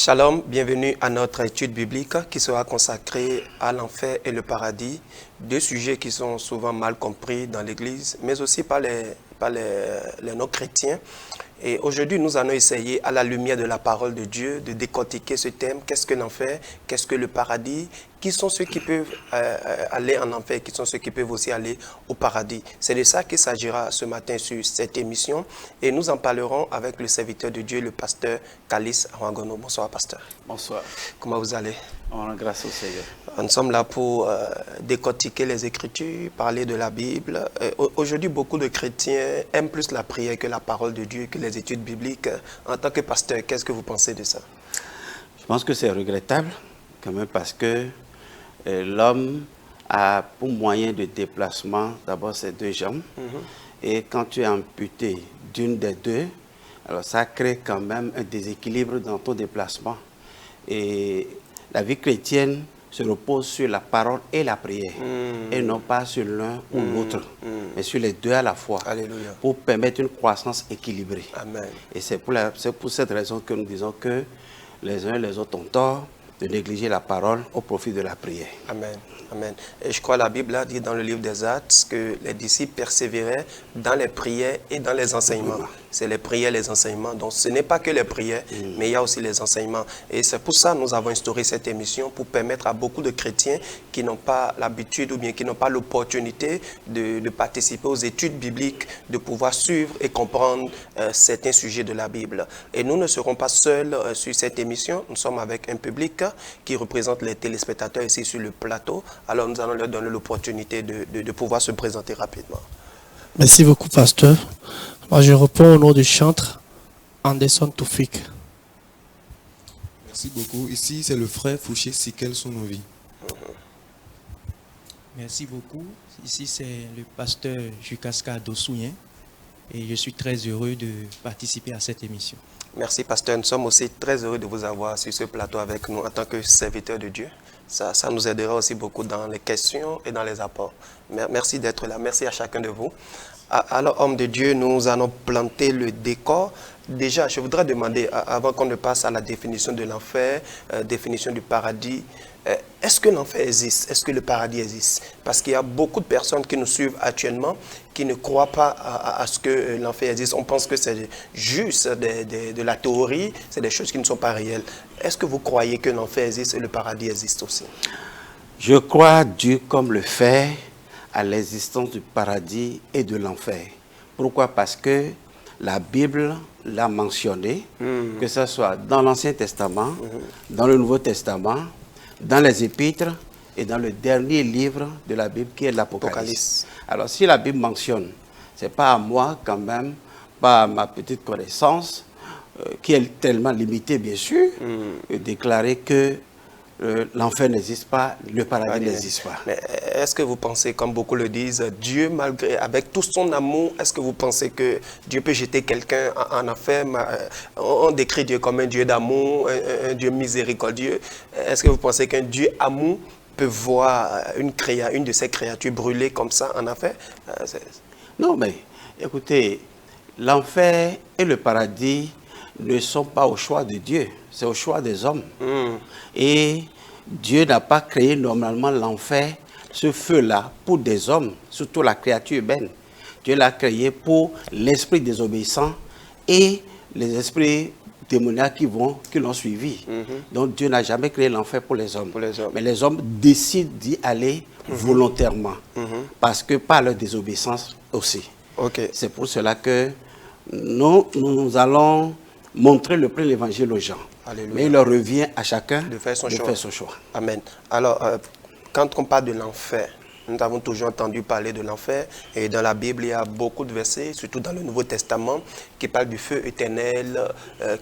Shalom, bienvenue à notre étude biblique qui sera consacrée à l'enfer et le paradis, deux sujets qui sont souvent mal compris dans l'Église, mais aussi par les non-chrétiens. Et aujourd'hui, nous allons essayer, à la lumière de la parole de Dieu, de décortiquer ce thème. Qu'est-ce que l'enfer? Qu'est-ce que le paradis? Qui sont ceux qui peuvent aller en enfer? Qui sont ceux qui peuvent aussi aller au paradis? C'est de ça qu'il s'agira ce matin sur cette émission. Et nous en parlerons avec le serviteur de Dieu, le pasteur Kalis Awangono. Bonsoir, pasteur. Bonsoir. Comment vous allez? On rend grâce au Seigneur. Nous sommes là pour décortiquer les Écritures, parler de la Bible. Aujourd'hui, beaucoup de chrétiens aiment plus la prière que la parole de Dieu, que les études bibliques. En tant que pasteur, qu'est-ce que vous pensez de ça? Je pense que c'est regrettable, quand même, parce que l'homme a pour moyen de déplacement, d'abord ses deux jambes. Et quand tu es amputé d'une des deux, alors ça crée quand même un déséquilibre dans ton déplacement. Et la vie chrétienne se repose sur la parole et la prière, et non pas sur l'un ou l'autre, mais sur les deux à la fois. Alléluia. Pour permettre une croissance équilibrée. Amen. Et c'est pour cette raison que nous disons que les uns et les autres ont tort de négliger la parole au profit de la prière. Amen. Amen. Et je crois que la Bible a dit dans le livre des Actes que les disciples persévéraient dans les prières et dans les enseignements. C'est les prières, les enseignements. Donc ce n'est pas que les prières, mais il y a aussi les enseignements. Et c'est pour ça que nous avons instauré cette émission, pour permettre à beaucoup de chrétiens qui n'ont pas l'habitude ou bien qui n'ont pas l'opportunité de participer aux études bibliques, de pouvoir suivre et comprendre certains sujets de la Bible. Et nous ne serons pas seuls sur cette émission. Nous sommes avec un public qui représente les téléspectateurs ici sur le plateau. Alors nous allons leur donner l'opportunité de pouvoir se présenter rapidement. Merci beaucoup, pasteur. Moi, je réponds au nom du chantre Anderson Toufik. Merci beaucoup. Ici, c'est le frère Fouché Sikel Sonovi. Merci beaucoup. Ici, c'est le pasteur Jukaska Dosouyen et je suis très heureux de participer à cette émission. Merci, pasteur. Nous sommes aussi très heureux de vous avoir sur ce plateau avec nous en tant que serviteur de Dieu. Ça nous aidera aussi beaucoup dans les questions et dans les apports. Merci d'être là. Merci à chacun de vous. Alors, homme de Dieu, nous allons planter le décor. Déjà, je voudrais demander, avant qu'on ne passe à la définition de l'enfer, définition du paradis, est-ce que l'enfer existe? Est-ce que le paradis existe? Parce qu'il y a beaucoup de personnes qui nous suivent actuellement qui ne croient pas à ce que l'enfer existe. On pense que c'est juste de la théorie, c'est des choses qui ne sont pas réelles. Est-ce que vous croyez que l'enfer existe et le paradis existe aussi? Je crois Dieu comme le fait à l'existence du paradis et de l'enfer. Pourquoi? Parce que la Bible l'a mentionné, que ce soit dans l'Ancien Testament, dans le Nouveau Testament, dans les Épîtres et dans le dernier livre de la Bible qui est l'Apocalypse. Alors si la Bible mentionne, ce n'est pas à moi quand même, pas à ma petite connaissance, qui est tellement limitée bien sûr, de déclarer que l'enfer n'existe pas, le paradis n'existe pas. Mais est-ce que vous pensez, comme beaucoup le disent, Dieu, malgré, avec tout son amour, est-ce que vous pensez que Dieu peut jeter quelqu'un en enfer? On décrit Dieu comme un Dieu d'amour, un Dieu miséricordieux. Est-ce que vous pensez qu'un Dieu amour peut voir une de ses créatures brûler comme ça en enfer? Non, mais écoutez, l'enfer et le paradis ne sont pas au choix de Dieu, c'est au choix des hommes. Et Dieu n'a pas créé normalement l'enfer, ce feu-là, pour des hommes, surtout la créature humaine. Dieu l'a créé pour l'esprit désobéissant et les esprits démoniaques qui l'ont suivi. Donc Dieu n'a jamais créé l'enfer pour les hommes. Mais les hommes décident d'y aller volontairement, parce que par leur désobéissance aussi. C'est pour cela que nous allons montrer le plein évangile aux gens. Alléluia. Mais il leur revient à chacun de faire son choix. Amen. Alors, quand on parle de l'enfer, nous avons toujours entendu parler de l'enfer. Et dans la Bible, il y a beaucoup de versets, surtout dans le Nouveau Testament, qui parlent du feu éternel,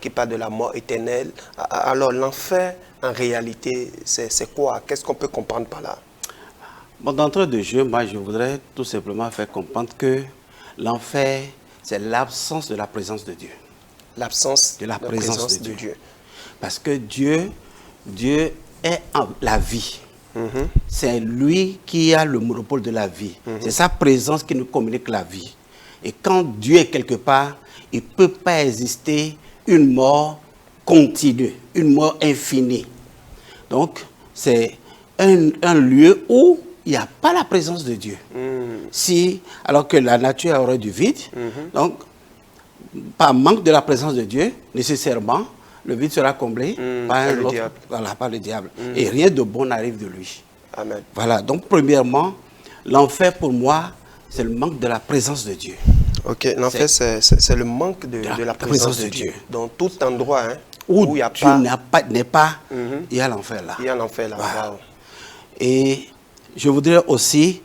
qui parlent de la mort éternelle. Alors, l'enfer, en réalité, c'est quoi? Qu'est-ce qu'on peut comprendre par là? Bon, d'entrée de jeu, moi, je voudrais tout simplement faire comprendre que l'enfer, c'est l'absence de la présence de Dieu. L'absence de la présence de Dieu. Parce que Dieu est la vie. C'est lui qui a le monopole de la vie. C'est sa présence qui nous communique la vie. Et quand Dieu est quelque part, il ne peut pas exister une mort continue, une mort infinie. Donc, c'est un lieu où il n'y a pas la présence de Dieu. Si, alors que la nature aurait du vide, donc, par manque de la présence de Dieu, nécessairement, le vide sera comblé par le diable. Voilà, par le diable. Et rien de bon n'arrive de lui. Amen. Voilà, donc premièrement, l'enfer pour moi, c'est le manque de la présence de Dieu. Ok, l'enfer, c'est le manque de la présence de Dieu. Dans tout endroit où il n'y a tu pas... n'es pas, il y a l'enfer là. Il y a l'enfer là. Voilà. Wow. Et je voudrais aussi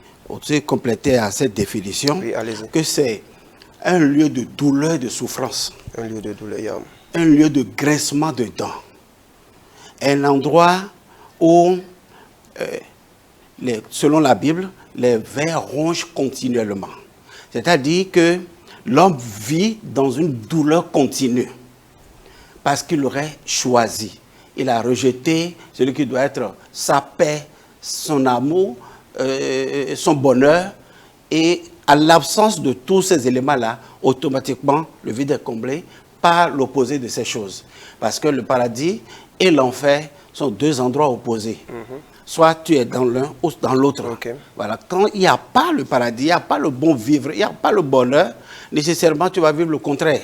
compléter à cette définition Oui, allez-y. que c'est un lieu de douleur et de souffrance. Un lieu de douleur. Un lieu de grincement de dents. Un endroit où, selon la Bible, les vers rongent continuellement. C'est-à-dire que l'homme vit dans une douleur continue parce qu'il aurait choisi. Il a rejeté celui qui doit être sa paix, son amour, son bonheur. Et à l'absence de tous ces éléments-là, automatiquement, le vide est comblé par l'opposé de ces choses. Parce que le paradis et l'enfer sont deux endroits opposés. Soit tu es dans l'un ou dans l'autre. Okay. Voilà. Quand il n'y a pas le paradis, il n'y a pas le bon vivre, il n'y a pas le bonheur, nécessairement tu vas vivre le contraire.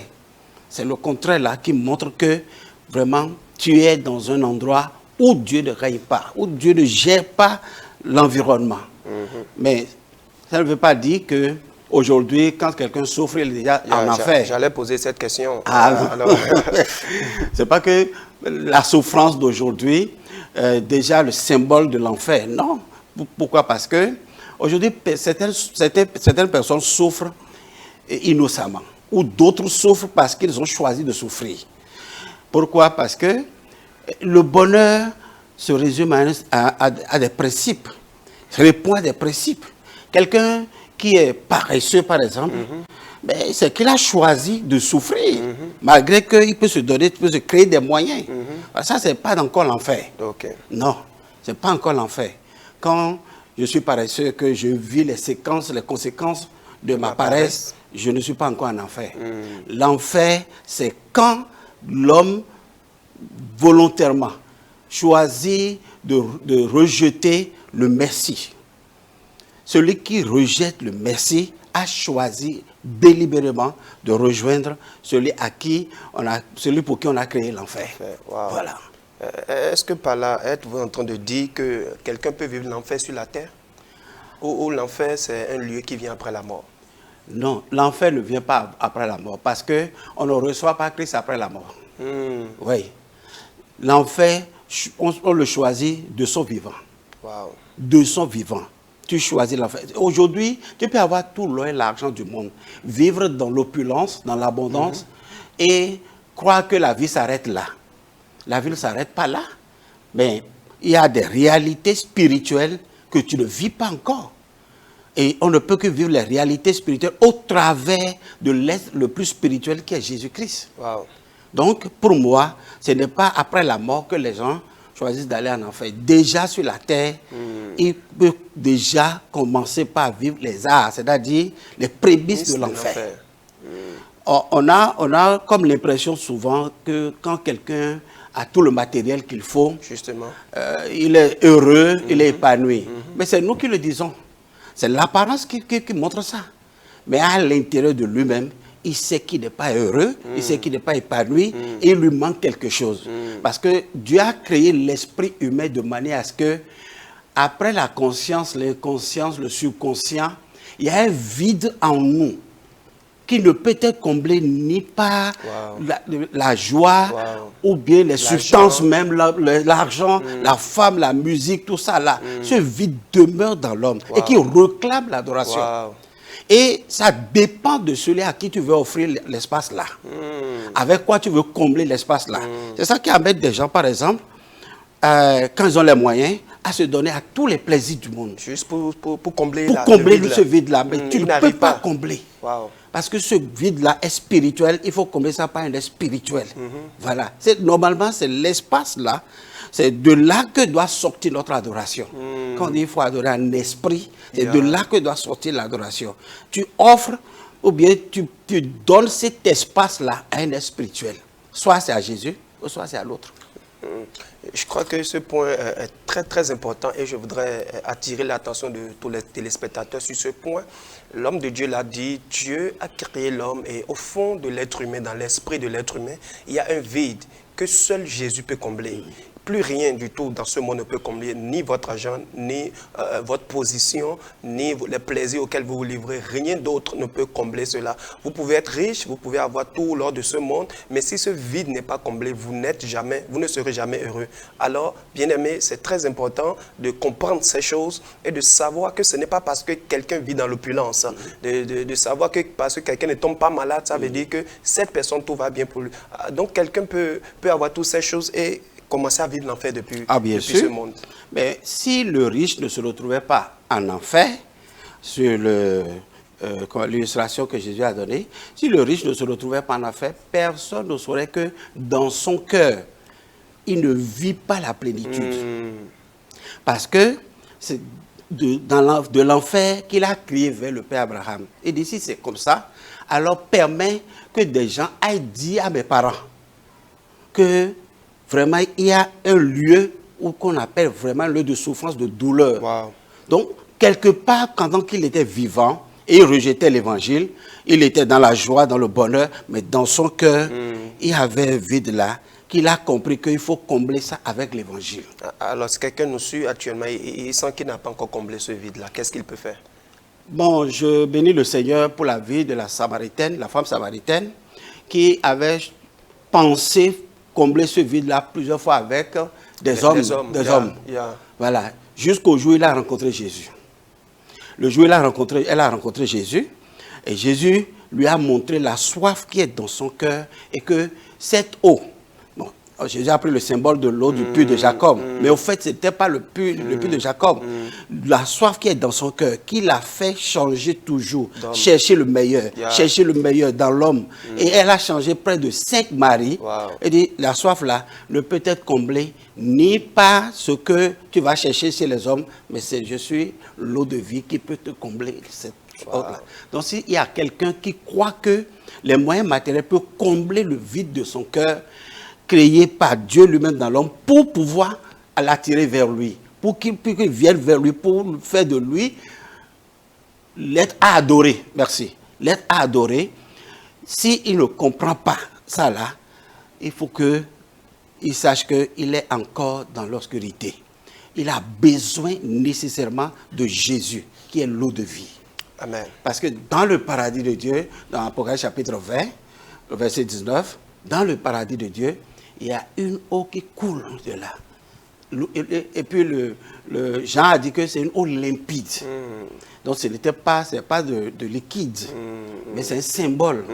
C'est le contraire là qui montre que vraiment tu es dans un endroit où Dieu ne règne pas, où Dieu ne gère pas l'environnement. Mais ça ne veut pas dire que aujourd'hui, quand quelqu'un souffre, il est déjà en enfer. J'allais poser cette question. Alors, c'est pas que la souffrance d'aujourd'hui déjà le symbole de l'enfer. Non. Pourquoi? Parce que aujourd'hui, certaines personnes souffrent innocemment, ou d'autres souffrent parce qu'ils ont choisi de souffrir. Pourquoi? Parce que le bonheur se résume à des principes, répond à des principes. Quelqu'un qui est paresseux, par exemple, c'est qu'il a choisi de souffrir, malgré qu'il peut se donner, il peut se créer des moyens. Ça, ce n'est pas encore l'enfer. Okay. Non, ce n'est pas encore l'enfer. Quand je suis paresseux, que je vis les conséquences de ma paresse, je ne suis pas encore en enfer. L'enfer, c'est quand l'homme, volontairement, choisit de rejeter le merci. Celui qui rejette le merci a choisi délibérément de rejoindre celui pour qui on a créé l'enfer. Wow. Voilà. Est-ce que par là, êtes-vous en train de dire que quelqu'un peut vivre l'enfer sur la terre? Ou l'enfer, c'est un lieu qui vient après la mort? Non, l'enfer ne vient pas après la mort, parce qu'on ne reçoit pas Christ après la mort. Oui. L'enfer, on le choisit de son vivant. Wow. De son vivant. Tu choisis l'enfer. Aujourd'hui, tu peux avoir tout l'or et l'argent du monde, vivre dans l'opulence, dans l'abondance, et croire que la vie s'arrête là. La vie ne s'arrête pas là. Mais il y a des réalités spirituelles que tu ne vis pas encore. Et on ne peut que vivre les réalités spirituelles au travers de l'être le plus spirituel qui est Jésus-Christ. Wow. Donc, pour moi, ce n'est pas après la mort que les gens choisissent d'aller en enfer. Déjà sur la terre, ils peuvent déjà commencer par vivre les arts, c'est-à-dire les prémices de l'enfer. On a comme l'impression souvent que quand quelqu'un a tout le matériel qu'il faut, justement, il est heureux, il est épanoui. Mais c'est nous qui le disons. C'est l'apparence qui montre ça. Mais à l'intérieur de lui-même, il sait qu'il n'est pas heureux, il sait qu'il n'est pas épanoui, et il lui manque quelque chose. Parce que Dieu a créé l'esprit humain de manière à ce que, après la conscience, l'inconscience, le subconscient, il y a un vide en nous qui ne peut être comblé ni par la joie, ou bien les substances même, l'argent, la femme, la musique, tout ça là. Ce vide demeure dans l'homme et qui réclame l'adoration. Et ça dépend de celui à qui tu veux offrir l'espace là. Avec quoi tu veux combler l'espace là. C'est ça qui amène des gens, par exemple, quand ils ont les moyens, à se donner à tous les plaisirs du monde. Juste pour combler, ce vide-là. Mais tu ne peux pas combler. Parce que ce vide-là est spirituel, il faut combler ça par un être spirituel. Voilà. Normalement, c'est l'espace-là. C'est de là que doit sortir notre adoration. Quand on dit qu'il faut adorer un esprit, c'est de là que doit sortir l'adoration. Tu offres, ou bien tu donnes cet espace-là à un être spirituel. Soit c'est à Jésus, soit c'est à l'autre. Je crois que ce point est très très important et je voudrais attirer l'attention de tous les téléspectateurs sur ce point. L'homme de Dieu l'a dit, Dieu a créé l'homme et au fond de l'être humain, dans l'esprit de l'être humain, il y a un vide que seul Jésus peut combler. Plus rien du tout dans ce monde ne peut combler ni votre argent, ni votre position, ni les plaisirs auxquels vous vous livrez. Rien d'autre ne peut combler cela. Vous pouvez être riche, vous pouvez avoir tout lors de ce monde, mais si ce vide n'est pas comblé, vous ne serez jamais heureux. Alors, bien-aimés, c'est très important de comprendre ces choses et de savoir que ce n'est pas parce que quelqu'un vit dans l'opulence, de savoir que parce que quelqu'un ne tombe pas malade, ça veut dire que cette personne, tout va bien pour lui. Donc, quelqu'un peut avoir toutes ces choses et commencer à vivre l'enfer depuis ce monde. Mais si le riche ne se retrouvait pas en enfer, sur l'illustration que Jésus a donnée, si le riche ne se retrouvait pas en enfer, personne ne saurait que dans son cœur, il ne vit pas la plénitude. Parce que c'est de l'enfer qu'il a crié vers le Père Abraham. Et d'ici c'est comme ça, alors permet que des gens aillent dire à mes parents que vraiment, il y a un lieu qu'on appelle vraiment le lieu de souffrance, de douleur. Wow. Donc, quelque part, pendant qu'il était vivant et il rejetait l'évangile, il était dans la joie, dans le bonheur, mais dans son cœur, il y avait un vide là, qu'il a compris qu'il faut combler ça avec l'évangile. Alors, si quelqu'un nous suit actuellement, il sent qu'il n'a pas encore comblé ce vide-là, qu'est-ce qu'il peut faire? Bon, je bénis le Seigneur pour la vie de la Samaritaine, la femme samaritaine, qui avait pensé combler ce vide-là plusieurs fois avec des hommes. Voilà, jusqu'au jour où il a rencontré Jésus. Le jour où elle a rencontré Jésus, et Jésus lui a montré la soif qui est dans son cœur, et que cette eau, bon, Jésus a pris le symbole de l'eau du puits de Jacob, mais au fait, ce n'était pas le puits de Jacob. La soif qui est dans son cœur, qui l'a fait changer toujours, chercher le meilleur dans l'homme. Et elle a changé près de 5 maris. Wow. Et dit, la soif là ne peut être comblée ni par ce que tu vas chercher chez les hommes, mais je suis l'eau de vie qui peut te combler cette soif-là. Donc s'il y a quelqu'un qui croit que les moyens matériels peuvent combler le vide de son cœur, créé par Dieu lui-même dans l'homme, pour pouvoir l'attirer vers lui, pour qu'il vienne vers lui, pour faire de lui l'être à adorer. Merci. L'être à adorer. S'il ne comprend pas ça là, il faut qu'il sache qu'il est encore dans l'obscurité. Il a besoin nécessairement de Jésus, qui est l'eau de vie. Amen. Parce que dans le paradis de Dieu, dans Apocalypse chapitre 20, le verset 19, dans le paradis de Dieu, il y a une eau qui coule de là. Et puis Jean a dit que c'est une eau limpide. Donc ce n'est pas de liquide, mais c'est un symbole.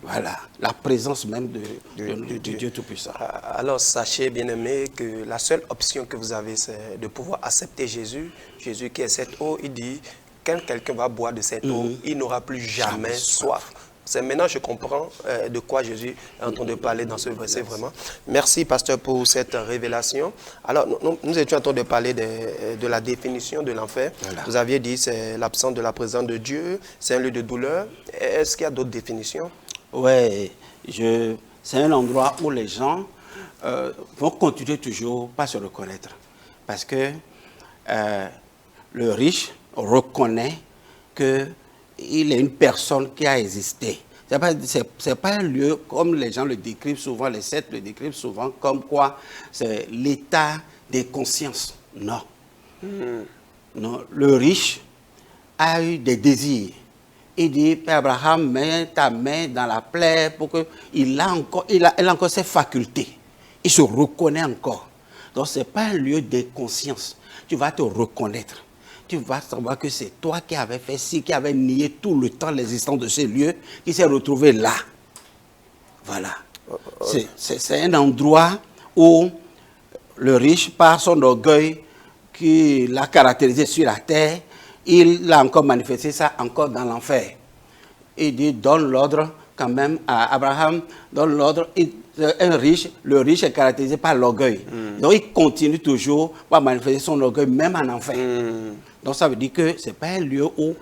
Voilà, la présence même de Dieu Tout-Puissant. Alors sachez, bien-aimés, que la seule option que vous avez, c'est de pouvoir accepter Jésus. Jésus qui est cette eau, il dit, quand quelqu'un va boire de cette eau, il n'aura plus jamais soif. C'est maintenant je comprends de quoi Jésus est en train de parler dans ce verset vraiment. Merci, pasteur, pour cette révélation. Alors, nous étions en train de parler de la définition de l'enfer. Voilà. Vous aviez dit c'est l'absence de la présence de Dieu, c'est un lieu de douleur. Est-ce qu'il y a d'autres définitions? Oui, c'est un endroit où les gens vont continuer toujours pas se reconnaître. Parce que le riche reconnaît que il est une personne qui a existé. C'est pas un lieu comme les gens le décrivent souvent, les sectes le décrivent souvent, comme quoi c'est l'état des consciences. Non. Non. Le riche a eu des désirs. Il dit, Père Abraham, mets ta main dans la plaie pour que il a encore ses facultés. Il se reconnaît encore. Donc ce n'est pas un lieu des consciences. Tu vas te reconnaître. Tu vas savoir que c'est toi qui avais fait ci, qui avais nié tout le temps l'existence de ce lieu, qui s'est retrouvé là. Voilà. C'est un endroit où le riche, par son orgueil qui l'a caractérisé sur la terre, il a encore manifesté ça encore dans l'enfer. Il dit, donne l'ordre quand même à Abraham, donne l'ordre. Le riche est caractérisé par l'orgueil. Donc il continue toujours à manifester son orgueil, même en enfer. Donc ça veut dire que ce n'est pas un lieu où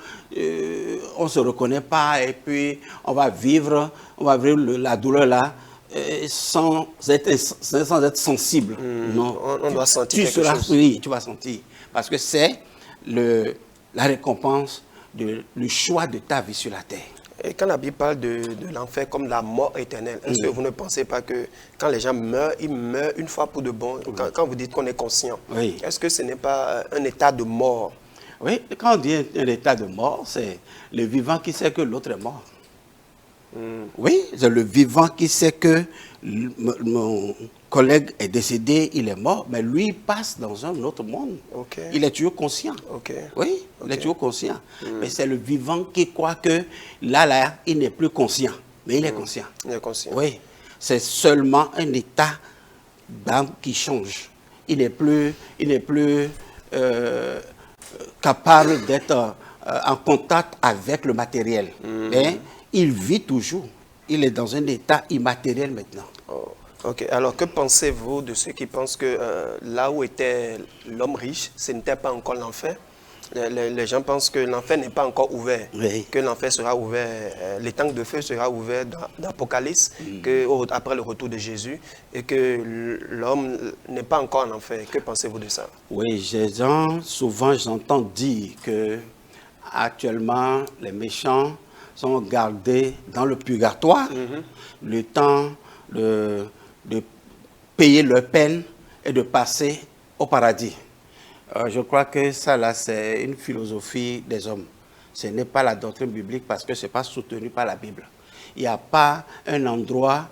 on ne se reconnaît pas et puis on va vivre la douleur là sans être sensible. Non. On doit sentir quelque chose. Oui, tu vas sentir. Parce que c'est la récompense du choix de ta vie sur la terre. Et quand la Bible parle de l'enfer comme la mort éternelle, est-ce que vous ne pensez pas que quand les gens meurent, ils meurent une fois pour de bon? Quand vous dites qu'on est conscient, est-ce que ce n'est pas un état de mort? Oui, quand on dit un état de mort, c'est le vivant qui sait que l'autre est mort. Oui, c'est le vivant qui sait que mon collègue est décédé, il est mort, mais lui il passe dans un autre monde. Il est toujours conscient. Oui, il est toujours conscient. Mais c'est le vivant qui croit que là, il n'est plus conscient, mais il est conscient. Il est conscient. Oui, c'est seulement un état d'âme qui change. Il n'est plus capable d'être en contact avec le matériel. Mais il vit toujours. Il est dans un état immatériel maintenant. Oh, ok. Alors, que pensez-vous de ceux qui pensent que là où était l'homme riche, ce n'était pas encore l'enfer? Les gens pensent que l'enfer n'est pas encore ouvert, que l'enfer sera ouvert, les tanks de feu sera ouvert dans l'Apocalypse, après le retour de Jésus, et que l'homme n'est pas encore en enfer. Que pensez-vous de ça? Oui, souvent j'entends dire que actuellement les méchants sont gardés dans le purgatoire, le temps de payer leur peine et de passer au paradis. Je crois que ça, là, c'est une philosophie des hommes. Ce n'est pas la doctrine biblique parce que ce n'est pas soutenu par la Bible. Il n'y a pas un endroit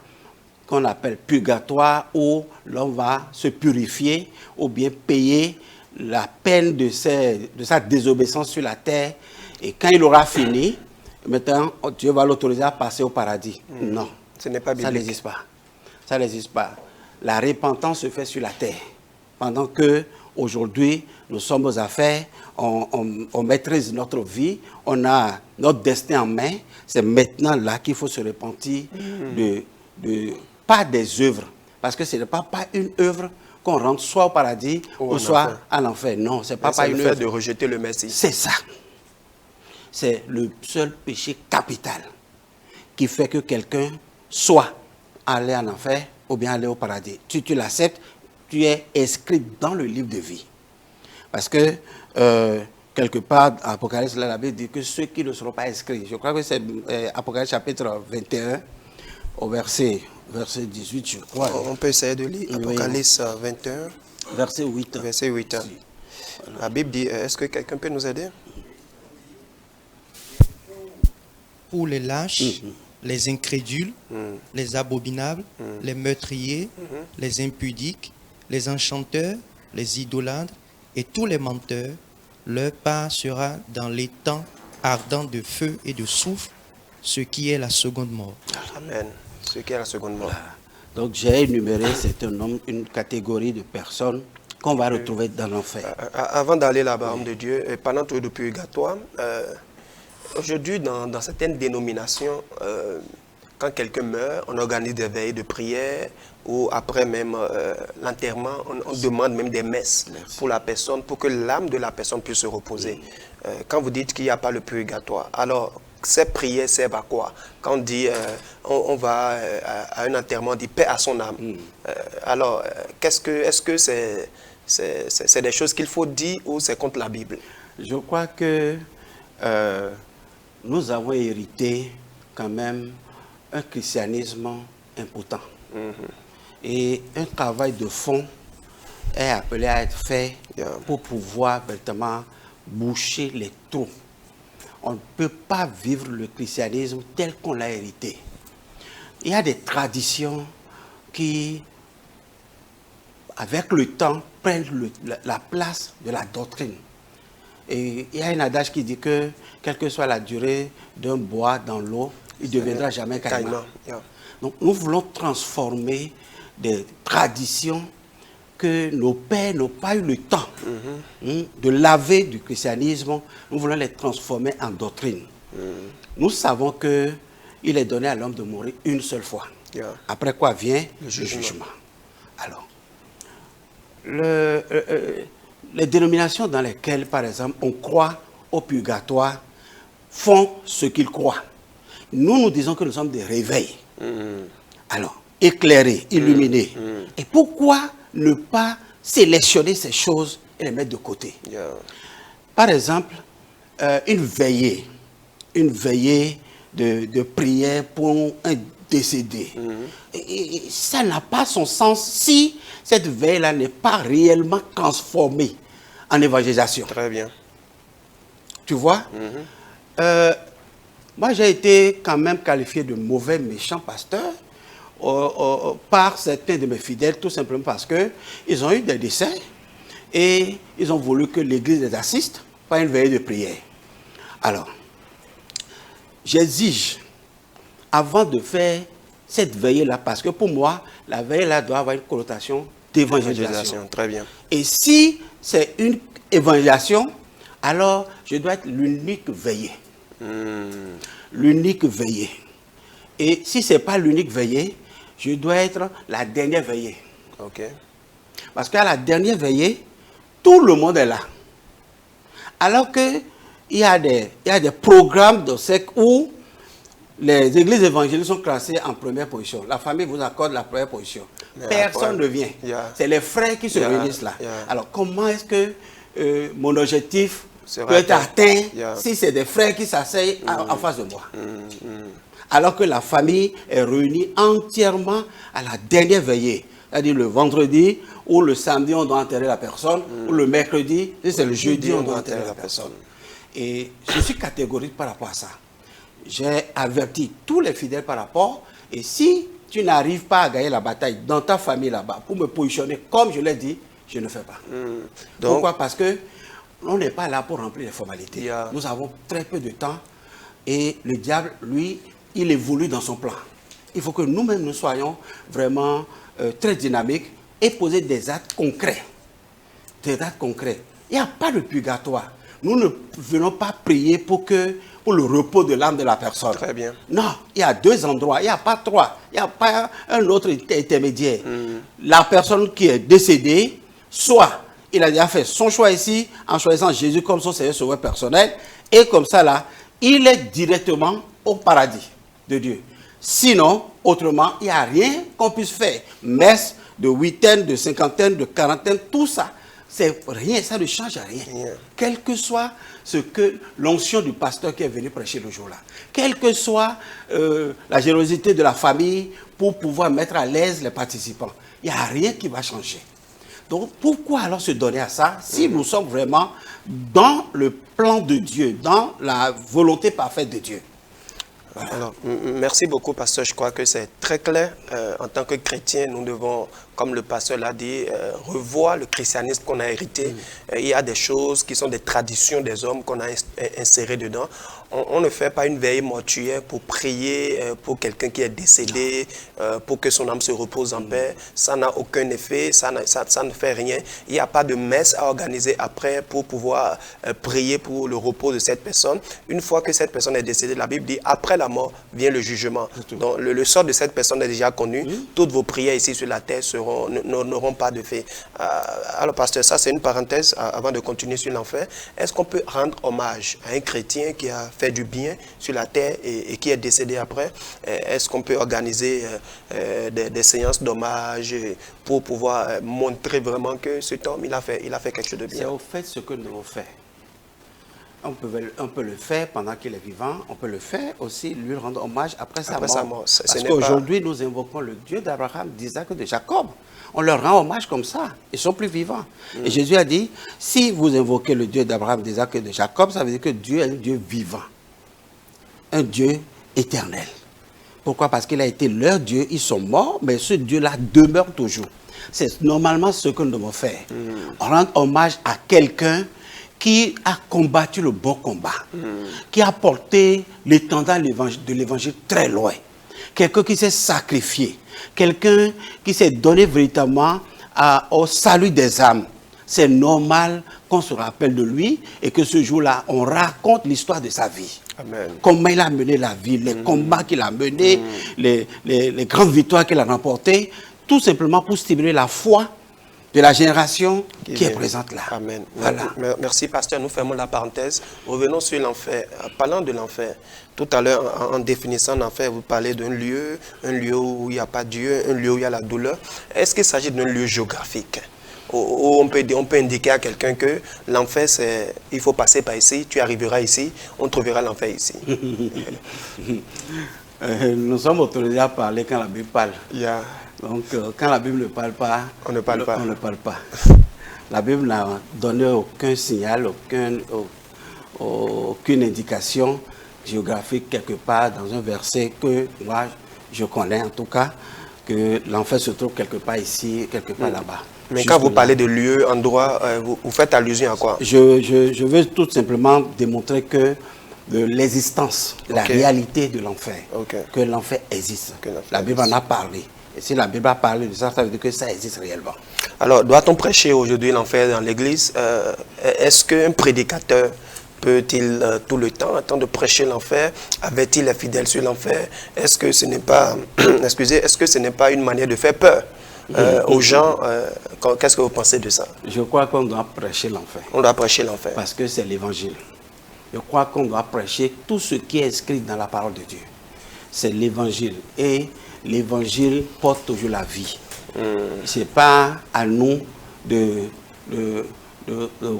qu'on appelle purgatoire où l'homme va se purifier ou bien payer la peine de sa désobéissance sur la terre. Et quand il aura fini, maintenant, Dieu va l'autoriser à passer au paradis. Non, ce n'est pas biblique. Ça n'existe pas. Ça n'existe pas. La repentance se fait sur la terre. Pendant que aujourd'hui, nous sommes aux affaires, on maîtrise notre vie, on a notre destin en main. C'est maintenant là qu'il faut se repentir pas des œuvres. Parce que ce n'est pas une œuvre qu'on rentre soit au paradis ou soit à l'enfer. Non, ce n'est pas une œuvre. C'est de rejeter le Messie. C'est ça. C'est le seul péché capital qui fait que quelqu'un soit allé en enfer ou bien aller au paradis. Si tu l'acceptes, tu es inscrit dans le livre de vie. Parce que, quelque part, à Apocalypse, la Bible dit que ceux qui ne seront pas inscrits, je crois que c'est Apocalypse chapitre 21, au verset 18, je crois. On peut essayer de lire Apocalypse 21, verset 8. Verset 8. Voilà. La Bible dit, est-ce que quelqu'un peut nous aider? Pour les lâches, les incrédules, les abominables, les meurtriers, les impudiques, les enchanteurs, les idolâtres et tous les menteurs, leur part sera dans les temps ardents de feu et de soufre, ce qui est la seconde mort. Amen. Ce qui est la seconde mort. Donc j'ai énuméré une catégorie de personnes qu'on va retrouver dans l'enfer. Avant d'aller là-bas, homme de Dieu, pendant tout le purgatoire, aujourd'hui, dans certaines dénominations, quand quelqu'un meurt, on organise des veillées de prière ou après même l'enterrement, on demande même des messes pour la personne, pour que l'âme de la personne puisse se reposer. Quand vous dites qu'il n'y a pas le purgatoire, alors ces prières servent à quoi? Quand on dit, on va à un enterrement, on dit paix à son âme. Alors, est-ce que c'est des choses qu'il faut dire ou c'est contre la Bible? Je crois que nous avons hérité quand même un christianisme important. Et un travail de fond est appelé à être fait pour pouvoir véritablement boucher les trous. On ne peut pas vivre le christianisme tel qu'on l'a hérité. Il y a des traditions qui, avec le temps, prennent la place de la doctrine. Et il y a un adage qui dit que, quelle que soit la durée d'un bois dans l'eau, il ne deviendra jamais caïman. Donc nous voulons transformer des traditions que nos pères n'ont pas eu le temps de laver du christianisme. Nous voulons les transformer en doctrine. Nous savons qu'il est donné à l'homme de mourir une seule fois. Après quoi vient le jugement. Alors, les dénominations dans lesquelles, par exemple, on croit au purgatoire font ce qu'ils croient. Nous, nous disons que nous sommes des réveils. Alors, éclairer, illuminer. Et pourquoi ne pas sélectionner ces choses et les mettre de côté? Yeah. Par exemple, une veillée de prière pour un décédé. Et ça n'a pas son sens si cette veille-là n'est pas réellement transformée en évangélisation. Très bien. Tu vois? Moi, j'ai été quand même qualifié de mauvais, méchant pasteur par certains de mes fidèles, tout simplement parce qu'ils ont eu des décès et ils ont voulu que l'Église les assiste par une veillée de prière. Alors, j'exige, avant de faire cette veillée-là, parce que pour moi, la veillée-là doit avoir une connotation d'évangélisation. Très bien. Et si c'est une évangélisation, alors je dois être l'unique veillée. L'unique veillée. Et si ce n'est pas l'unique veillée, je dois être la dernière veillée. OK. Parce qu'à la dernière veillée, tout le monde est là. Alors qu'il y a des programmes de secte où les églises évangéliques sont classées en première position. La famille vous accorde la première position. Mais Personne après, ne vient. C'est les frères qui se réunissent là. Alors comment est-ce que mon objectif peut être atteint si c'est des frères qui s'asseyent en face de moi? Alors que la famille est réunie entièrement à la dernière veillée. C'est-à-dire le vendredi ou le samedi, on doit enterrer la personne, ou le mercredi, si c'est le jeudi, on doit enterrer la personne. Et je suis catégorique par rapport à ça. J'ai averti tous les fidèles par rapport, et si tu n'arrives pas à gagner la bataille dans ta famille là-bas, pour me positionner comme je l'ai dit, je ne fais pas. Donc, pourquoi? Parce que on n'est pas là pour remplir les formalités. Nous avons très peu de temps, et le diable, lui, il évolue dans son plan. Il faut que nous-mêmes, nous soyons vraiment très dynamiques et poser des actes concrets. Des actes concrets. Il n'y a pas de purgatoire. Nous ne venons pas prier pour le repos de l'âme de la personne. Très bien. Non, il y a deux endroits, il n'y a pas trois, il n'y a pas un autre intermédiaire. La personne qui est décédée, soit il a déjà fait son choix ici, en choisissant Jésus comme son Seigneur Sauveur personnel, et comme ça là, il est directement au paradis de Dieu. Sinon, autrement, il n'y a rien qu'on puisse faire. Messe de huitaine, de cinquantaine, de quarantaine, tout ça, c'est rien, ça ne change rien. Quel que soit ce que l'onction du pasteur qui est venu prêcher le jour-là, quelle que soit la générosité de la famille pour pouvoir mettre à l'aise les participants, il n'y a rien qui va changer. Donc, pourquoi alors se donner à ça si nous sommes vraiment dans le plan de Dieu, dans la volonté parfaite de Dieu? Voilà. Alors, merci beaucoup, pasteur. Je crois que c'est très clair. En tant que chrétien, nous devons, comme le pasteur l'a dit, revoir le christianisme qu'on a hérité. Il y a des choses qui sont des traditions des hommes qu'on a insérées dedans. On ne fait pas une veille mortuaire pour prier pour quelqu'un qui est décédé, pour que son âme se repose en paix. Ça n'a aucun effet, ça ne fait rien. Il n'y a pas de messe à organiser après pour pouvoir prier pour le repos de cette personne. Une fois que cette personne est décédée, la Bible dit, après la mort vient le jugement. Donc le sort de cette personne est déjà connu. Toutes vos prières ici sur la terre n'auront pas de fait. Alors pasteur, ça c'est une parenthèse avant de continuer sur l'enfer. Est-ce qu'on peut rendre hommage à un chrétien qui a fait du bien sur la terre et qui est décédé après? Est-ce qu'on peut organiser des séances d'hommage pour pouvoir montrer vraiment que cet homme il a fait quelque chose de bien? C'est au fait ce que nous avons fait. On peut le faire pendant qu'il est vivant, on peut le faire aussi, lui rendre hommage après sa mort. Parce qu'aujourd'hui, nous invoquons le Dieu d'Abraham, d'Isaac et de Jacob. On leur rend hommage comme ça, ils sont plus vivants. Et Jésus a dit, si vous invoquez le Dieu d'Abraham, d'Isaac et de Jacob, ça veut dire que Dieu est un Dieu vivant, un Dieu éternel. Pourquoi? Parce qu'il a été leur Dieu, ils sont morts, mais ce Dieu-là demeure toujours. C'est normalement ce que nous devons faire. Rendre hommage à quelqu'un qui a combattu le bon combat, qui a porté l'étendard de l'évangile très loin, quelqu'un qui s'est sacrifié, quelqu'un qui s'est donné véritablement au salut des âmes. C'est normal qu'on se rappelle de lui et que ce jour-là, on raconte l'histoire de sa vie. Amen. Comment il a mené la vie, les combats qu'il a menés, les grandes victoires qu'il a remportées, tout simplement pour stimuler la foi de la génération qui est présente là. Amen. Voilà. Merci, pasteur. Nous fermons la parenthèse. Revenons sur l'enfer. Parlant de l'enfer, tout à l'heure, en définissant l'enfer, vous parlez d'un lieu où il n'y a pas Dieu, un lieu où il y a la douleur. Est-ce qu'il s'agit d'un lieu géographique? Où on peut indiquer à quelqu'un que l'enfer, c'est il faut passer par ici, tu arriveras ici, on trouvera l'enfer ici. Nous sommes autorisés à parler quand la Bible parle. Yeah. Donc, quand la Bible ne parle pas, on ne parle pas. On ne parle pas. La Bible n'a donné aucun signal, aucune indication géographique quelque part dans un verset que moi, je connais en tout cas, que l'enfer se trouve quelque part ici, quelque part là-bas. Mais quand vous parlez de lieu, endroit, vous faites allusion à quoi? Je veux tout simplement démontrer que de l'existence, la réalité de l'enfer, que l'enfer existe. La Bible en a parlé. Et si la Bible a parlé de ça, ça veut dire que ça existe réellement. Alors, doit-on prêcher aujourd'hui l'enfer dans l'église? Est-ce qu'un prédicateur peut-il tout le temps attendre de prêcher l'enfer? Avait-il les fidèles sur l'enfer? Est-ce que ce n'est pas, est-ce que ce n'est pas une manière de faire peur aux gens? Qu'est-ce que vous pensez de ça? Je crois qu'on doit prêcher l'enfer. On doit prêcher l'enfer. Parce que c'est l'évangile. Je crois qu'on doit prêcher tout ce qui est écrit dans la parole de Dieu. C'est l'évangile. Et l'évangile porte toujours la vie. Ce n'est pas à nous de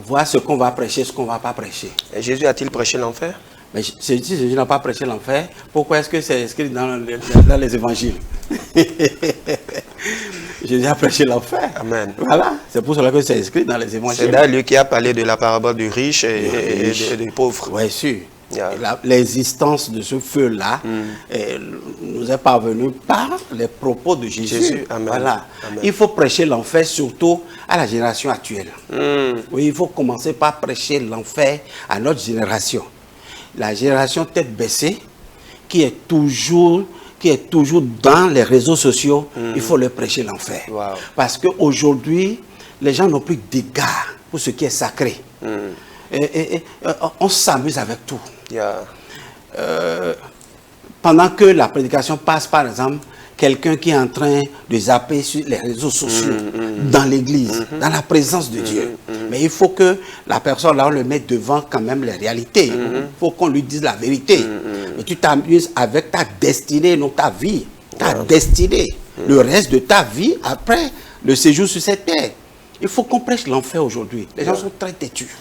voir ce qu'on va prêcher, ce qu'on ne va pas prêcher. Et Jésus a-t-il prêché l'enfer? Mais si Jésus n'a pas prêché l'enfer, pourquoi est-ce que c'est écrit dans les évangiles? Jésus a prêché l'enfer. Amen. Voilà, c'est pour cela que c'est écrit dans les évangiles. C'est là lui qui a parlé de la parabole du riche et des pauvres. Oui, sûr. L'existence de ce feu-là nous est parvenue par les propos de Jésus. Amen. Voilà. Amen. Il faut prêcher l'enfer surtout à la génération actuelle. Oui, il faut commencer par prêcher l'enfer à notre génération. La génération tête baissée, qui est toujours dans les réseaux sociaux, il faut leur prêcher l'enfer. Wow. Parce qu'aujourd'hui, les gens n'ont plus d'égard pour ce qui est sacré. Et on s'amuse avec tout. Yeah. Pendant que la prédication passe, par exemple, quelqu'un qui est en train de zapper sur les réseaux sociaux, dans l'église, dans la présence de Dieu. Mais il faut que la personne, là, on le mette devant quand même les réalités. Il faut qu'on lui dise la vérité. Mais tu t'amuses avec ta destinée, non ta vie. Ta destinée. Le reste de ta vie, après le séjour sur cette terre. Il faut qu'on prêche l'enfer aujourd'hui. Les gens sont très têtus.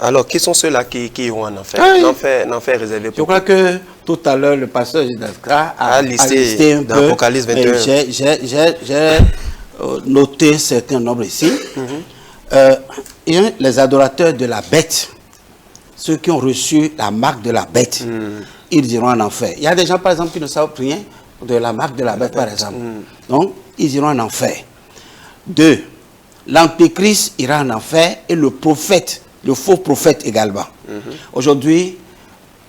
Alors, qui sont ceux-là qui iront en enfer? L'enfer est réservé pour... Je crois que tout à l'heure, le pasteur Gidasca a listé un peu. Dans Apocalypse 21. J'ai noté un certain nombre ici. Les adorateurs de la bête, ceux qui ont reçu la marque de la bête, ils iront en enfer. Il y a des gens, par exemple, qui ne savent rien de la marque de la bête, par exemple. Donc, ils iront en enfer. 2. L'antéchrist ira en enfer et le prophète, le faux prophète également. Aujourd'hui,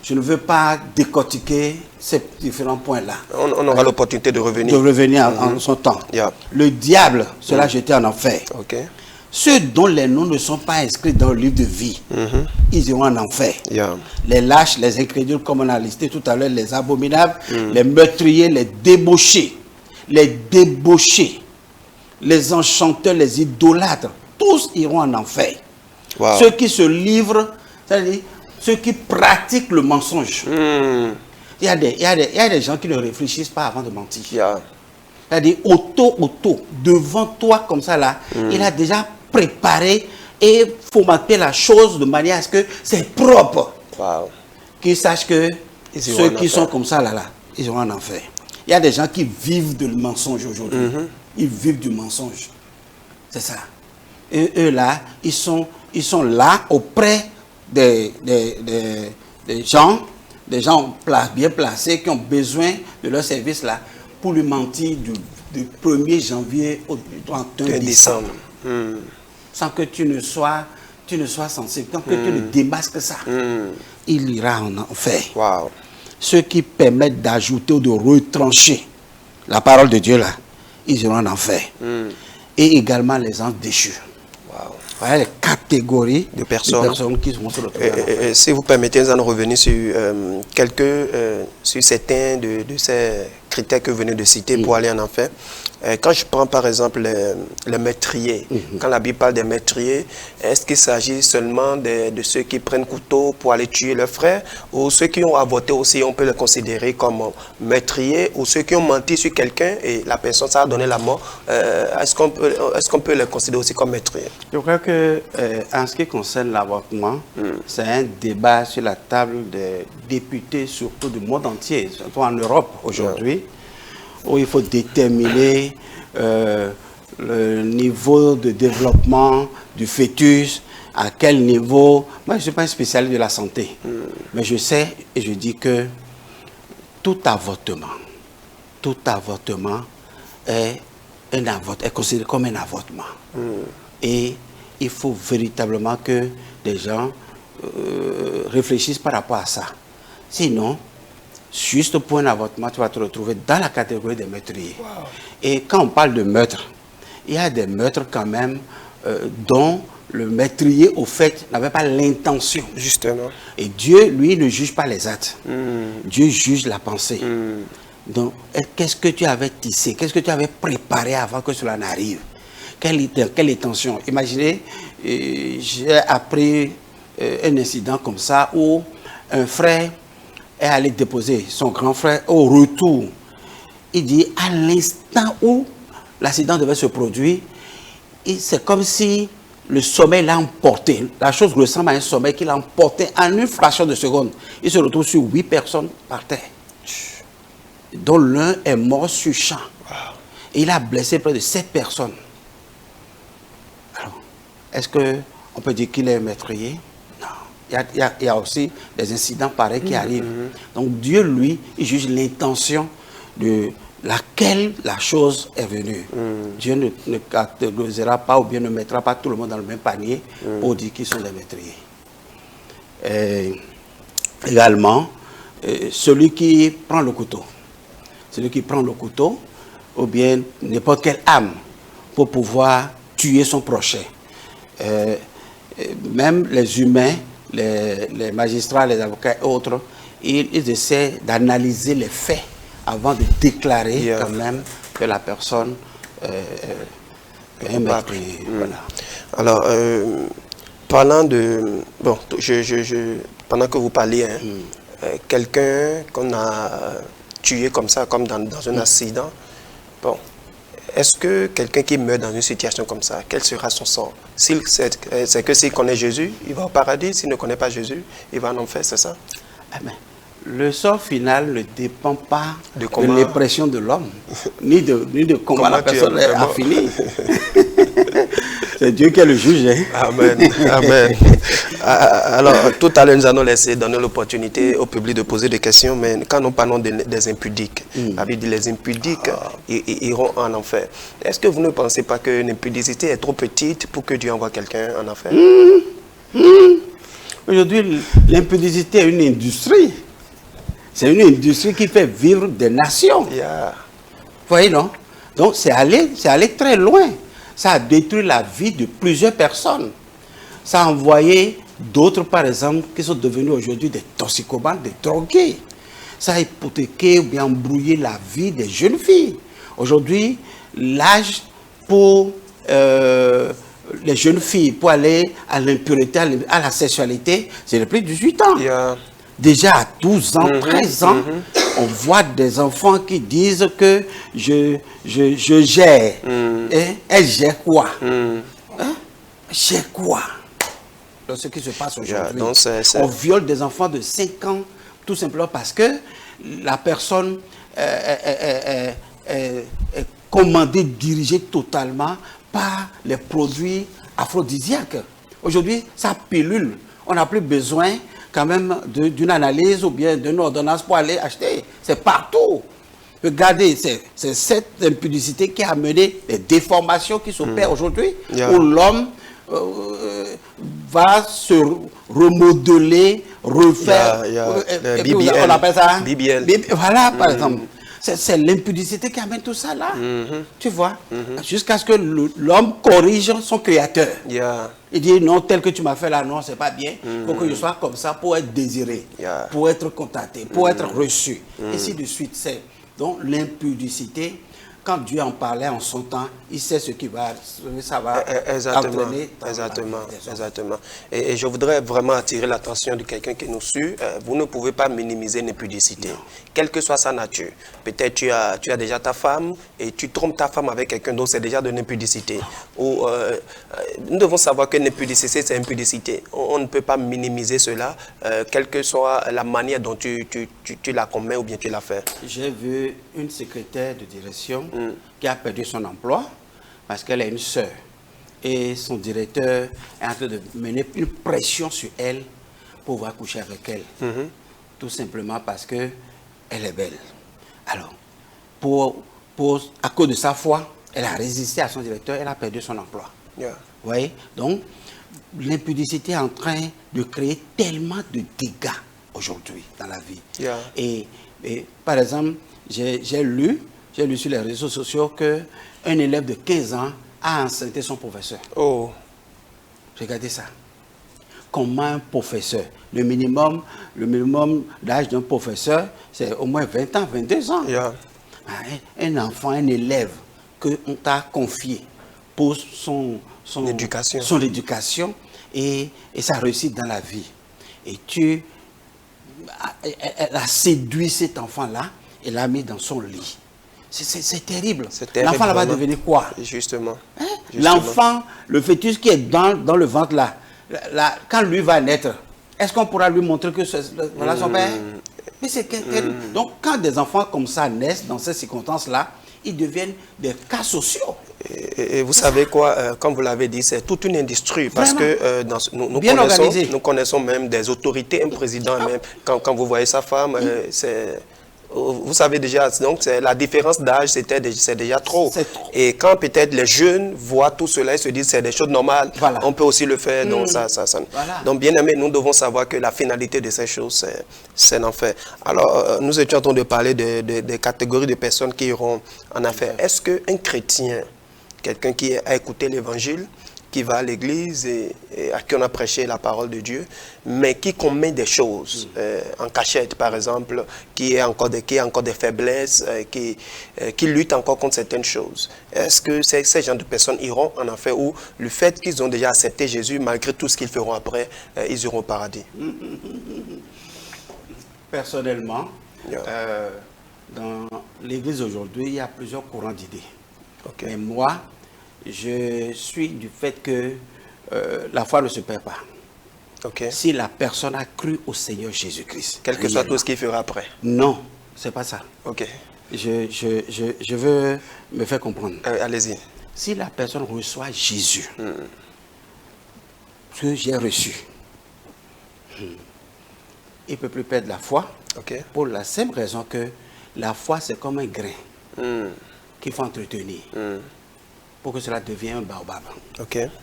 je ne veux pas décortiquer ces différents points-là. On aura l'opportunité de revenir. De revenir en son temps. Le diable sera jeté en enfer. Ceux dont les noms ne sont pas inscrits dans le livre de vie, ils iront en enfer. Les lâches, les incrédules, comme on a listé tout à l'heure, les abominables, les meurtriers, les débauchés, les enchanteurs, les idolâtres, tous iront en enfer. Ceux qui se livrent, c'est-à-dire ceux qui pratiquent le mensonge. Il y a des gens qui ne réfléchissent pas avant de mentir. C'est-à-dire, devant toi comme ça là, il a déjà préparé et formaté la chose de manière à ce que c'est propre. Qu'ils sachent que ceux qui sont comme ça là, ils iront en enfer. Il y a des gens qui vivent de mensonge aujourd'hui. Ils vivent du mensonge. C'est ça. Et eux là, ils sont là auprès des gens bien placés qui ont besoin de leur service là pour lui mentir du 1er janvier au 31 décembre. Sans que tu ne sois sensible, sans que tu ne démasques ça. Il ira en enfer. Ceux qui permettent d'ajouter ou de retrancher la parole de Dieu là, ils iront en enfer. Et également les anges déchus. Voilà les 4 catégorie de personnes qui vont se retrouver en enfer. Si vous permettez, nous allons revenir sur sur certains de ces critères que vous venez de citer pour aller en enfer. Quand je prends par exemple les meurtriers, quand la Bible parle des meurtriers, est-ce qu'il s'agit seulement de ceux qui prennent couteau pour aller tuer leurs frères, ou ceux qui ont avorté aussi, on peut les considérer comme meurtriers, ou ceux qui ont menti sur quelqu'un et la personne, ça a donné la mort, est-ce qu'on peut les considérer aussi comme meurtriers? Je crois que en ce qui concerne l'avortement, c'est un débat sur la table des députés, surtout du monde entier, surtout en Europe aujourd'hui, où il faut déterminer le niveau de développement du fœtus, à quel niveau. Moi, je ne suis pas un spécialiste de la santé, mais je sais et je dis que tout avortement est considéré comme un avortement. Et il faut véritablement que les gens réfléchissent par rapport à ça. Sinon, juste pour un avortement, tu vas te retrouver dans la catégorie des meurtriers. Wow. Et quand on parle de meurtre, il y a des meurtres quand même dont le meurtrier, au fait, n'avait pas l'intention. Justement. Et Dieu, lui, ne juge pas les actes. Dieu juge la pensée. Donc, qu'est-ce que tu avais tissé? Qu'est-ce que tu avais préparé avant que cela n'arrive? Quelle intention? Imaginez, j'ai appris un incident comme ça où un frère est allé déposer son grand frère. Au retour, il dit à l'instant où l'accident devait se produire, c'est comme si le sommeil l'a emporté. La chose ressemble à un sommeil qui l'a emporté en une fraction de seconde. Il se retrouve sur 8 personnes par terre, dont l'un est mort sur champ. Wow. Et il a blessé près de 7 personnes. Alors, est-ce qu'on peut dire qu'il est meurtrier? Il y a aussi des incidents pareils qui arrivent. Donc Dieu, lui, il juge l'intention de laquelle la chose est venue. Dieu ne catégorisera pas ou bien ne mettra pas tout le monde dans le même panier pour dire qu'ils sont des meurtriers. Également, celui qui prend le couteau. Celui qui prend le couteau, ou bien n'importe quelle arme pour pouvoir tuer son prochain. Même les humains, les magistrats, les avocats et autres, ils essaient d'analyser les faits avant de déclarer quand même que la personne est un meurtrier. Voilà. Alors, parlant de... Bon, pendant que vous parliez, quelqu'un qu'on a tué comme ça, comme dans un accident, bon, est-ce que quelqu'un qui meurt dans une situation comme ça, quel sera son sort? C'est que s'il connaît Jésus, il va au paradis. S'il ne connaît pas Jésus, il va en enfer, c'est ça? Le sort final ne dépend pas de l'impression de l'homme, ni de comment la personne a fini. C'est Dieu qui est le juge. Hein? Amen. Amen. Alors, tout à l'heure, nous allons laisser donner l'opportunité au public de poser des questions, mais quand nous parlons des impudiques, la Bible dit les impudiques iront en enfer. Est-ce que vous ne pensez pas que l'impudicité est trop petite pour que Dieu envoie quelqu'un en enfer? Aujourd'hui, l'impudicité est une industrie. C'est une industrie qui fait vivre des nations. Vous voyez, non? Donc, c'est allé très loin. Ça a détruit la vie de plusieurs personnes. Ça a envoyé d'autres, par exemple, qui sont devenus aujourd'hui des toxicomanes, des drogués. Ça a hypothéqué ou bien embrouillé la vie des jeunes filles. Aujourd'hui, l'âge pour les jeunes filles, pour aller à l'impureté, à la sexualité, c'est plus de 18 ans. Déjà à 12 ans, 13 ans, on voit des enfants qui disent que je gère. Elle gère quoi? Gère quoi? Donc, ce qui se passe aujourd'hui, on viole des enfants de 5 ans, tout simplement parce que la personne est commandée, dirigée totalement par les produits aphrodisiaques. Aujourd'hui, ça pilule. On n'a plus besoin quand même d'une analyse ou bien d'une ordonnance pour aller acheter. C'est partout. Regardez, c'est cette impudicité qui a amené les déformations qui s'opèrent aujourd'hui, où l'homme va se remodeler, refaire. BBL. On appelle ça BBL. Voilà, par exemple. C'est l'impudicité qui amène tout ça là. Tu vois, jusqu'à ce que l'homme corrige son créateur. Yeah. Il dit non, tel que tu m'as fait là, non, c'est pas bien. Il faut que je sois comme ça pour être désiré, pour être contacté, pour être reçu. Et ainsi de suite. C'est donc l'impudicité. Quand Dieu en parlait en son temps, il sait ce qui va, ça va entraîner. Exactement. Et je voudrais vraiment attirer l'attention de quelqu'un qui nous suit. Vous ne pouvez pas minimiser l'impudicité, quelle que soit sa nature. Peut-être tu as déjà ta femme et tu trompes ta femme avec quelqu'un d'autre, c'est déjà de l'impudicité. Ou nous devons savoir que l'impudicité, c'est impudicité. On ne peut pas minimiser cela, quelle que soit la manière dont tu la commets ou bien tu la fais. J'ai vu une secrétaire de direction qui a perdu son emploi parce qu'elle a une sœur. Et son directeur est en train de mener une pression sur elle pour pouvoir coucher avec elle. Tout simplement parce qu'elle est belle. Alors, à cause de sa foi, elle a résisté à son directeur, elle a perdu son emploi. Vous voyez? Donc, l'impudicité est en train de créer tellement de dégâts aujourd'hui dans la vie. Et par exemple, j'ai lu sur les réseaux sociaux qu'un élève de 15 ans a enceinté son professeur. Oh. Regardez ça. Comment un professeur, le minimum d'âge d'un professeur, c'est au moins 20 ans, 22 ans. Un enfant, un élève qu'on t'a confié pour son éducation et sa réussite dans la vie. Et elle a séduit cet enfant-là et l'a mis dans son lit. C'est terrible. L'enfant là va devenir quoi? Justement. L'enfant, le fœtus qui est dans le ventre là, quand lui va naître, est-ce qu'on pourra lui montrer que voilà son père? Mais c'est terrible. Donc quand des enfants comme ça naissent dans ces circonstances-là, ils deviennent des cas sociaux. Et vous savez quoi, comme vous l'avez dit, c'est toute une industrie. Parce que nous connaissons même des autorités, un président même. Quand vous voyez sa femme, c'est... Vous savez déjà, donc la différence d'âge, c'est déjà trop. Et quand peut-être les jeunes voient tout cela, ils se disent c'est des choses normales, on peut aussi le faire. Donc, donc bien aimé, nous devons savoir que la finalité de ces choses, c'est l'enfer. Alors, nous étions en train de parler des catégories de personnes qui iront en enfer. Est-ce qu'un chrétien, quelqu'un qui a écouté l'évangile, qui va à l'église et à qui on a prêché la parole de Dieu, mais qui commet des choses en cachette, par exemple, qui a encore des faiblesses, qui lutte encore contre certaines choses. Est-ce que ces gens de personnes iront en enfer ou le fait qu'ils ont déjà accepté Jésus, malgré tout ce qu'ils feront après, ils iront au paradis? Personnellement, dans l'église aujourd'hui, il y a plusieurs courants d'idées. Mais moi, je suis du fait que la foi ne se perd pas. Si la personne a cru au Seigneur Jésus-Christ. Quel que soit tout ce qu'il fera après. Non, c'est pas ça. Je veux me faire comprendre. Allez-y. Si la personne reçoit Jésus, que j'ai reçu, il ne peut plus perdre la foi. Pour la simple raison que la foi, c'est comme un grain qu'il faut entretenir. Pour que cela devienne un baobab.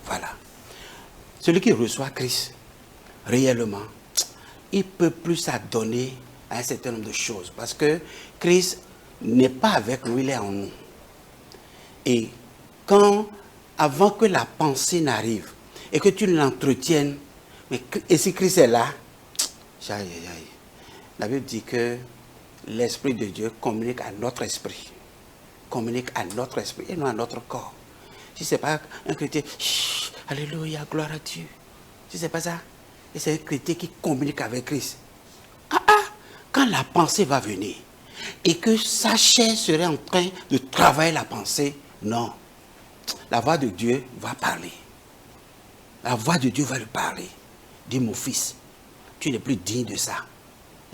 Voilà. Celui qui reçoit Christ, réellement, il ne peut plus s'adonner à un certain nombre de choses. Parce que Christ n'est pas avec nous, il est en nous. Et avant que la pensée n'arrive, et que tu l'entretiennes, et si Christ est là, la Bible dit que l'Esprit de Dieu communique à notre esprit. Communique à notre esprit et non à notre corps. Si ce n'est pas un chrétien, alléluia, gloire à Dieu. Si ce n'est pas ça, et c'est un chrétien qui communique avec Christ. Quand la pensée va venir, et que sa chair serait en train de travailler la pensée, non. La voix de Dieu va parler. La voix de Dieu va lui parler. Dis mon fils, tu n'es plus digne de ça.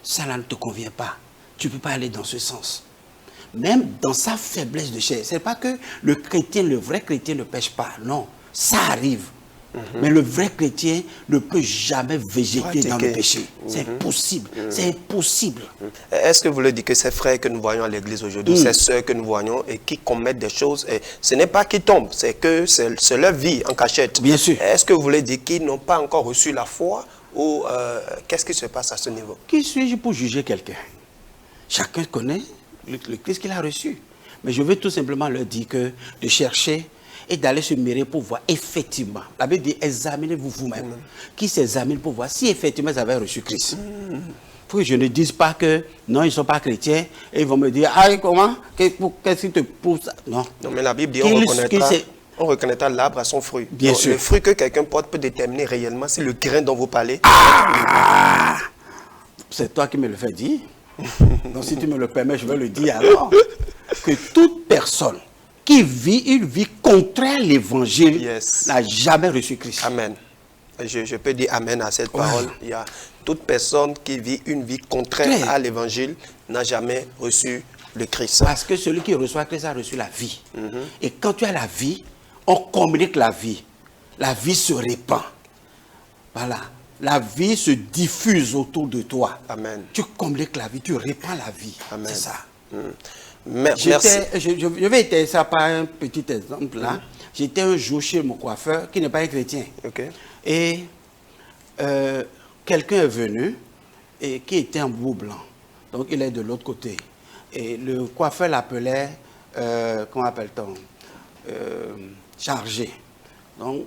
Ça ne te convient pas. Tu ne peux pas aller dans ce sens. Même dans sa faiblesse de chair. Ce n'est pas que le vrai chrétien ne pêche pas. Non, ça arrive. Mais le vrai chrétien ne peut jamais végéter dans le péché. C'est impossible. C'est impossible. Est-ce que vous voulez dire que ces frères que nous voyons à l'église aujourd'hui, ces sœurs que nous voyons et qui commettent des choses, et ce n'est pas qu'ils tombent, c'est que c'est leur vie en cachette. Bien sûr. Est-ce que vous voulez dire qu'ils n'ont pas encore reçu la foi ou qu'est-ce qui se passe à ce niveau? Qui suis-je pour juger quelqu'un? Chacun connaît le Christ qu'il a reçu. Mais je veux tout simplement leur dire que de chercher et d'aller se mêler pour voir effectivement. La Bible dit, examinez-vous vous-même. Qui s'examine pour voir si effectivement ils avaient reçu Christ. Pour que je ne dise pas que non, ils ne sont pas chrétiens et ils vont me dire, ah, comment? Qu'est-ce qui te prouve ça? Non. Non, mais la Bible dit, on reconnaîtra l'arbre à son fruit. Bien sûr. Le fruit que quelqu'un porte peut déterminer réellement si le grain dont vous parlez. Ah! C'est toi qui me le fais dire. Donc si tu me le permets, je vais le dire alors. Que toute personne qui vit une vie contraire à l'évangile n'a jamais reçu Christ. Amen. Je peux dire amen à cette parole. Il y a toute personne qui vit une vie contraire à l'évangile n'a jamais reçu le Christ. Parce que celui qui reçoit Christ a reçu la vie. Et quand tu as la vie, on communique la vie. La vie se répand. Voilà. La vie se diffuse autour de toi. Amen. Tu communiques la vie, tu répands la vie. C'est ça. Merci. Je vais étayer ça par un petit exemple là. J'étais un jour chez mon coiffeur qui n'est pas un chrétien. Et quelqu'un est venu et qui était en beau blanc. Donc il est de l'autre côté. Et le coiffeur l'appelait, comment appelle-t-on, chargé. Donc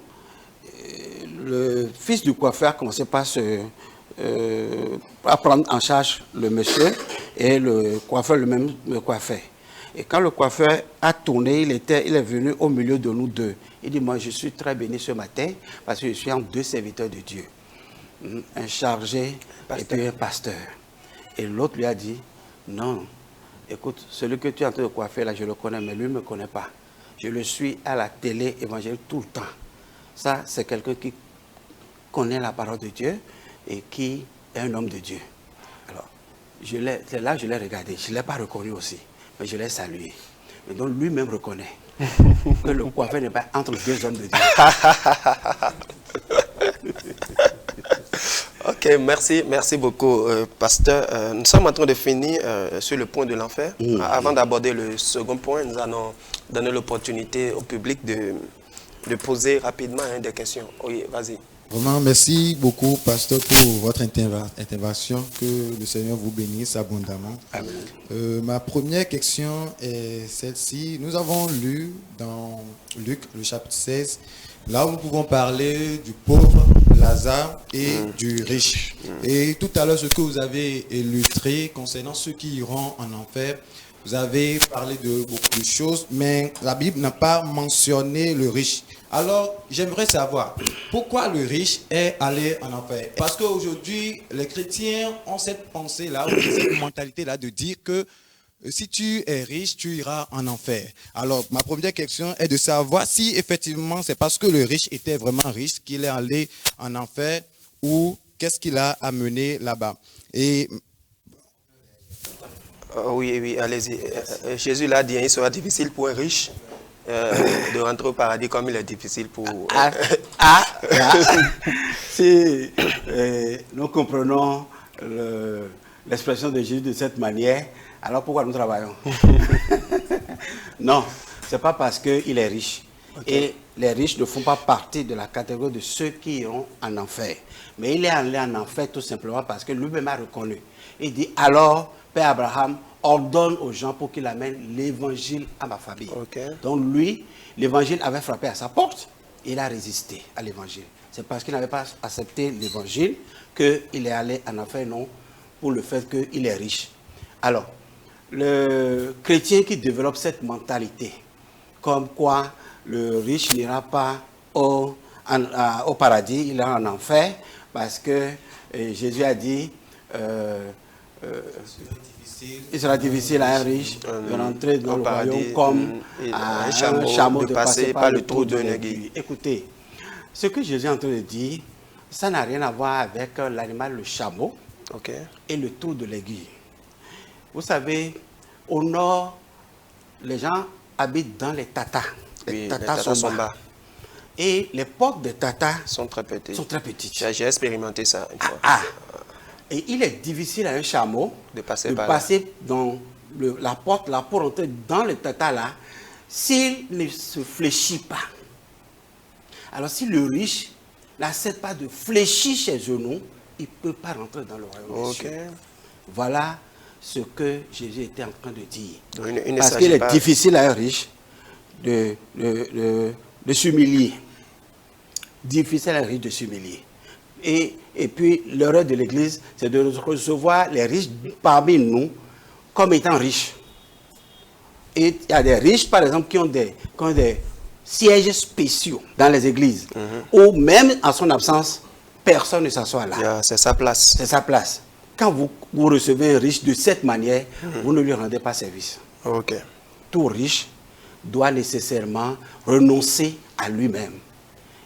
le fils du coiffeur commençait par à prendre en charge le monsieur et le coiffeur lui-même me coiffait. Et quand le coiffeur a tourné, il est venu au milieu de nous deux. Il dit, moi je suis très béni ce matin parce que je suis en deux serviteurs de Dieu. Un chargé et puis un pasteur. Et l'autre lui a dit, non, écoute, celui que tu es en train de coiffer là, je le connais, mais lui ne me connaît pas. Je le suis à la télé évangélique tout le temps. Ça, c'est quelqu'un qui connaît la parole de Dieu et qui est un homme de Dieu. Alors, c'est là que je l'ai regardé. Je ne l'ai pas reconnu aussi, mais je l'ai salué. Mais donc, lui-même reconnaît que le coiffeur n'est pas entre deux hommes de Dieu. Ok, merci beaucoup, pasteur. Nous sommes en train de finir sur le point de l'enfer. Avant d'aborder le second point, nous allons donner l'opportunité au public de poser rapidement des questions. Oui, vas-y. Vraiment, merci beaucoup, pasteur, pour votre intervention. Que le Seigneur vous bénisse abondamment. Amen. Ma première question est celle-ci. Nous avons lu dans Luc, le chapitre 16, là où nous pouvons parler du pauvre, Lazare et du riche. Et tout à l'heure, ce que vous avez illustré concernant ceux qui iront en enfer, vous avez parlé de beaucoup de choses, mais la Bible n'a pas mentionné le riche. Alors, j'aimerais savoir, pourquoi le riche est allé en enfer? Parce qu'aujourd'hui, les chrétiens ont cette pensée-là, ou cette mentalité-là de dire que si tu es riche, tu iras en enfer. Alors, ma première question est de savoir si effectivement c'est parce que le riche était vraiment riche qu'il est allé en enfer ou qu'est-ce qu'il a amené là-bas. Et oui, allez-y. Jésus l'a dit, il sera difficile pour un riche de rentrer au paradis comme il est difficile pour... Si nous comprenons l'expression de Jésus de cette manière, alors pourquoi nous travaillons? Non, ce n'est pas parce qu'il est riche. Et les riches ne font pas partie de la catégorie de ceux qui iront en enfer. Mais il est allé en enfer tout simplement parce que lui-même a reconnu. Il dit, alors, Père Abraham, ordonne aux gens pour qu'il amène l'évangile à ma famille. Donc lui, l'évangile avait frappé à sa porte. Il a résisté à l'évangile. C'est parce qu'il n'avait pas accepté l'évangile qu'il est allé en enfer, non pour le fait qu'il est riche. Alors, le chrétien qui développe cette mentalité, comme quoi le riche n'ira pas au paradis, il ira en enfer, parce que Jésus a dit... il sera difficile à un riche de rentrer dans le royaume comme un chameau de passer par le trou d'une aiguille. Écoutez, ce que Jésus est en train de dire, ça n'a rien à voir avec l'animal, le chameau, et le trou de l'aiguille. Vous savez, au nord, les gens habitent dans les tatas. Les tatas sont bas. Et les portes des tatas sont très petites. J'ai expérimenté ça une fois. Et il est difficile à un chameau de passer dans la porte là pour entrer dans le tata là s'il ne se fléchit pas. Alors si le riche n'accepte pas de fléchir ses genoux, il ne peut pas rentrer dans le royaume des cieux. Voilà ce que Jésus était en train de dire. Donc, il ne Parce s'agit qu'il est pas- difficile à un riche de s'humilier. Difficile à un riche de s'humilier. Et puis, l'erreur de l'Église, c'est de recevoir les riches parmi nous comme étant riches. Et il y a des riches, par exemple, qui ont des sièges spéciaux dans les églises, où même en son absence, personne ne s'assoit là. C'est sa place. C'est sa place. Quand vous recevez un riche de cette manière, vous ne lui rendez pas service. Ok. Tout riche doit nécessairement renoncer à lui-même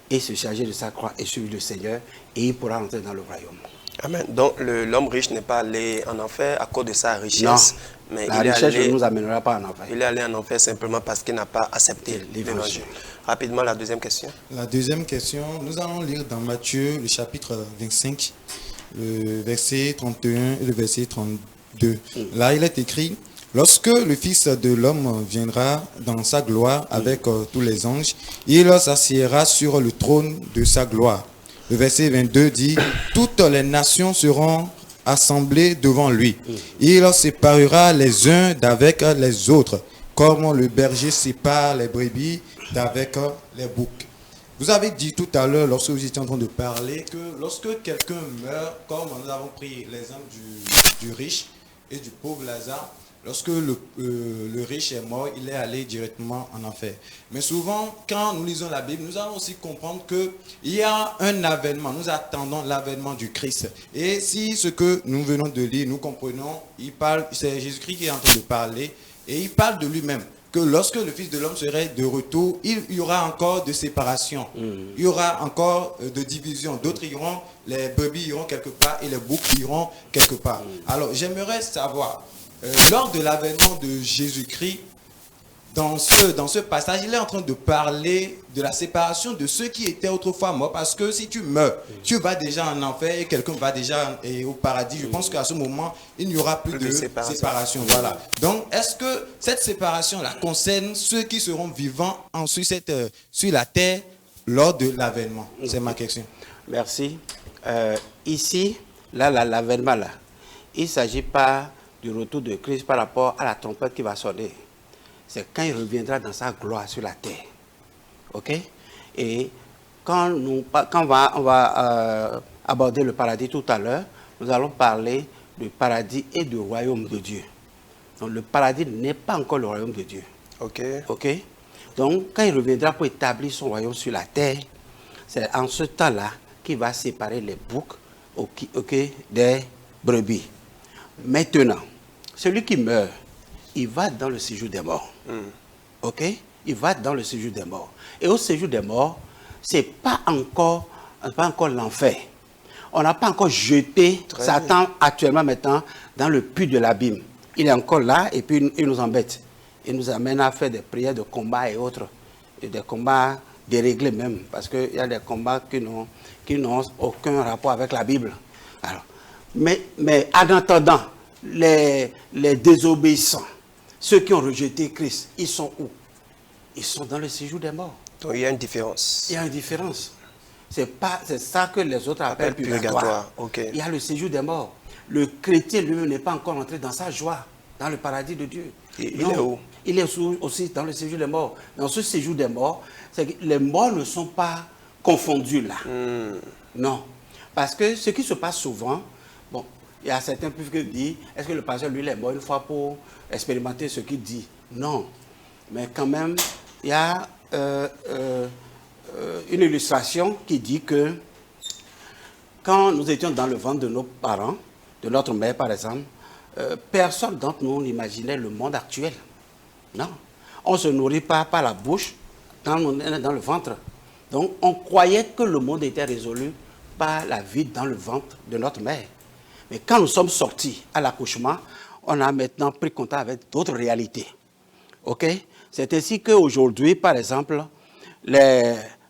et se charger de sa croix et suivre le Seigneur, et il pourra entrer dans le royaume. Amen. Donc, l'homme riche n'est pas allé en enfer à cause de sa richesse. Mais La richesse ne nous amènera pas en enfer. Il est allé en enfer simplement parce qu'il n'a pas accepté l'évangile. Rapidement, la deuxième question. La deuxième question, nous allons lire dans Matthieu, le chapitre 25, le verset 31 et le verset 32. Là, il est écrit: lorsque le Fils de l'homme viendra dans sa gloire avec tous les anges, il s'assiera sur le trône de sa gloire. Le verset 22 dit: toutes les nations seront assemblés devant lui. Il séparera les uns d'avec les autres, comme le berger sépare les brebis d'avec les boucs. Vous avez dit tout à l'heure, lorsque vous étiez en train de parler, que lorsque quelqu'un meurt, comme nous avons pris l'exemple du riche et du pauvre Lazare, lorsque le riche est mort, il est allé directement en enfer. Mais souvent, quand nous lisons la Bible, nous allons aussi comprendre qu'il y a un avènement. Nous attendons l'avènement du Christ. Et si ce que nous venons de lire, nous comprenons, c'est Jésus-Christ qui est en train de parler, et il parle de lui-même. Que lorsque le Fils de l'homme serait de retour, il y aura encore de séparation. Il y aura encore de division. D'autres iront, les brebis iront quelque part et les boucs iront quelque part. Alors, j'aimerais savoir, lors de l'avènement de Jésus-Christ, dans ce passage, il est en train de parler de la séparation de ceux qui étaient autrefois morts. Parce que si tu meurs, tu vas déjà en enfer et quelqu'un va déjà au paradis. Je pense qu'à ce moment, il n'y aura plus de séparation. Voilà. Donc, est-ce que cette séparation-là concerne ceux qui seront vivants ensuite sur la terre lors de l'avènement? C'est ma question. Merci. Ici, l'avènement, là, il ne s'agit pas du retour de Christ par rapport à la trompette qui va sonner. C'est quand il reviendra dans sa gloire sur la terre. OK? Et quand on va aborder le paradis tout à l'heure, nous allons parler du paradis et du royaume de Dieu. Donc le paradis n'est pas encore le royaume de Dieu. OK. OK? Donc quand il reviendra pour établir son royaume sur la terre, c'est en ce temps-là qu'il va séparer les boucs des brebis. Maintenant, celui qui meurt, il va dans le séjour des morts. OK? Il va dans le séjour des morts. Et au séjour des morts, ce n'est pas encore l'enfer. On n'a pas encore jeté Satan actuellement maintenant dans le puits de l'abîme. Il est encore là et puis il nous embête. Il nous amène à faire des prières de combat et autres. Et des combats déréglés même. Parce qu'il y a des combats qui n'ont aucun rapport avec la Bible. Alors, mais en attendant, les désobéissants, ceux qui ont rejeté Christ, ils sont où? Ils sont dans le séjour des morts. Donc il y a une différence. Il y a une différence. C'est ça que les autres appellent purgatoire. Okay. Il y a le séjour des morts. Le chrétien lui-même n'est pas encore entré dans sa joie, dans le paradis de Dieu. Il est où? Il est aussi dans le séjour des morts. Dans ce séjour des morts, c'est que les morts ne sont pas confondus là. Non. Parce que ce qui se passe souvent, bon, il y a certains qui disent, est-ce que le pasteur, lui, il est mort une fois pour expérimenter ce qu'il dit? Non. Mais quand même, il y a une illustration qui dit que quand nous étions dans le ventre de nos parents, de notre mère par exemple, personne d'entre nous n'imaginait le monde actuel. Non. On ne se nourrit pas par la bouche quand on est dans le ventre. Donc on croyait que le monde était résolu par la vie dans le ventre de notre mère. Mais quand nous sommes sortis à l'accouchement, on a maintenant pris contact avec d'autres réalités. OK? C'est ainsi qu'aujourd'hui, par exemple,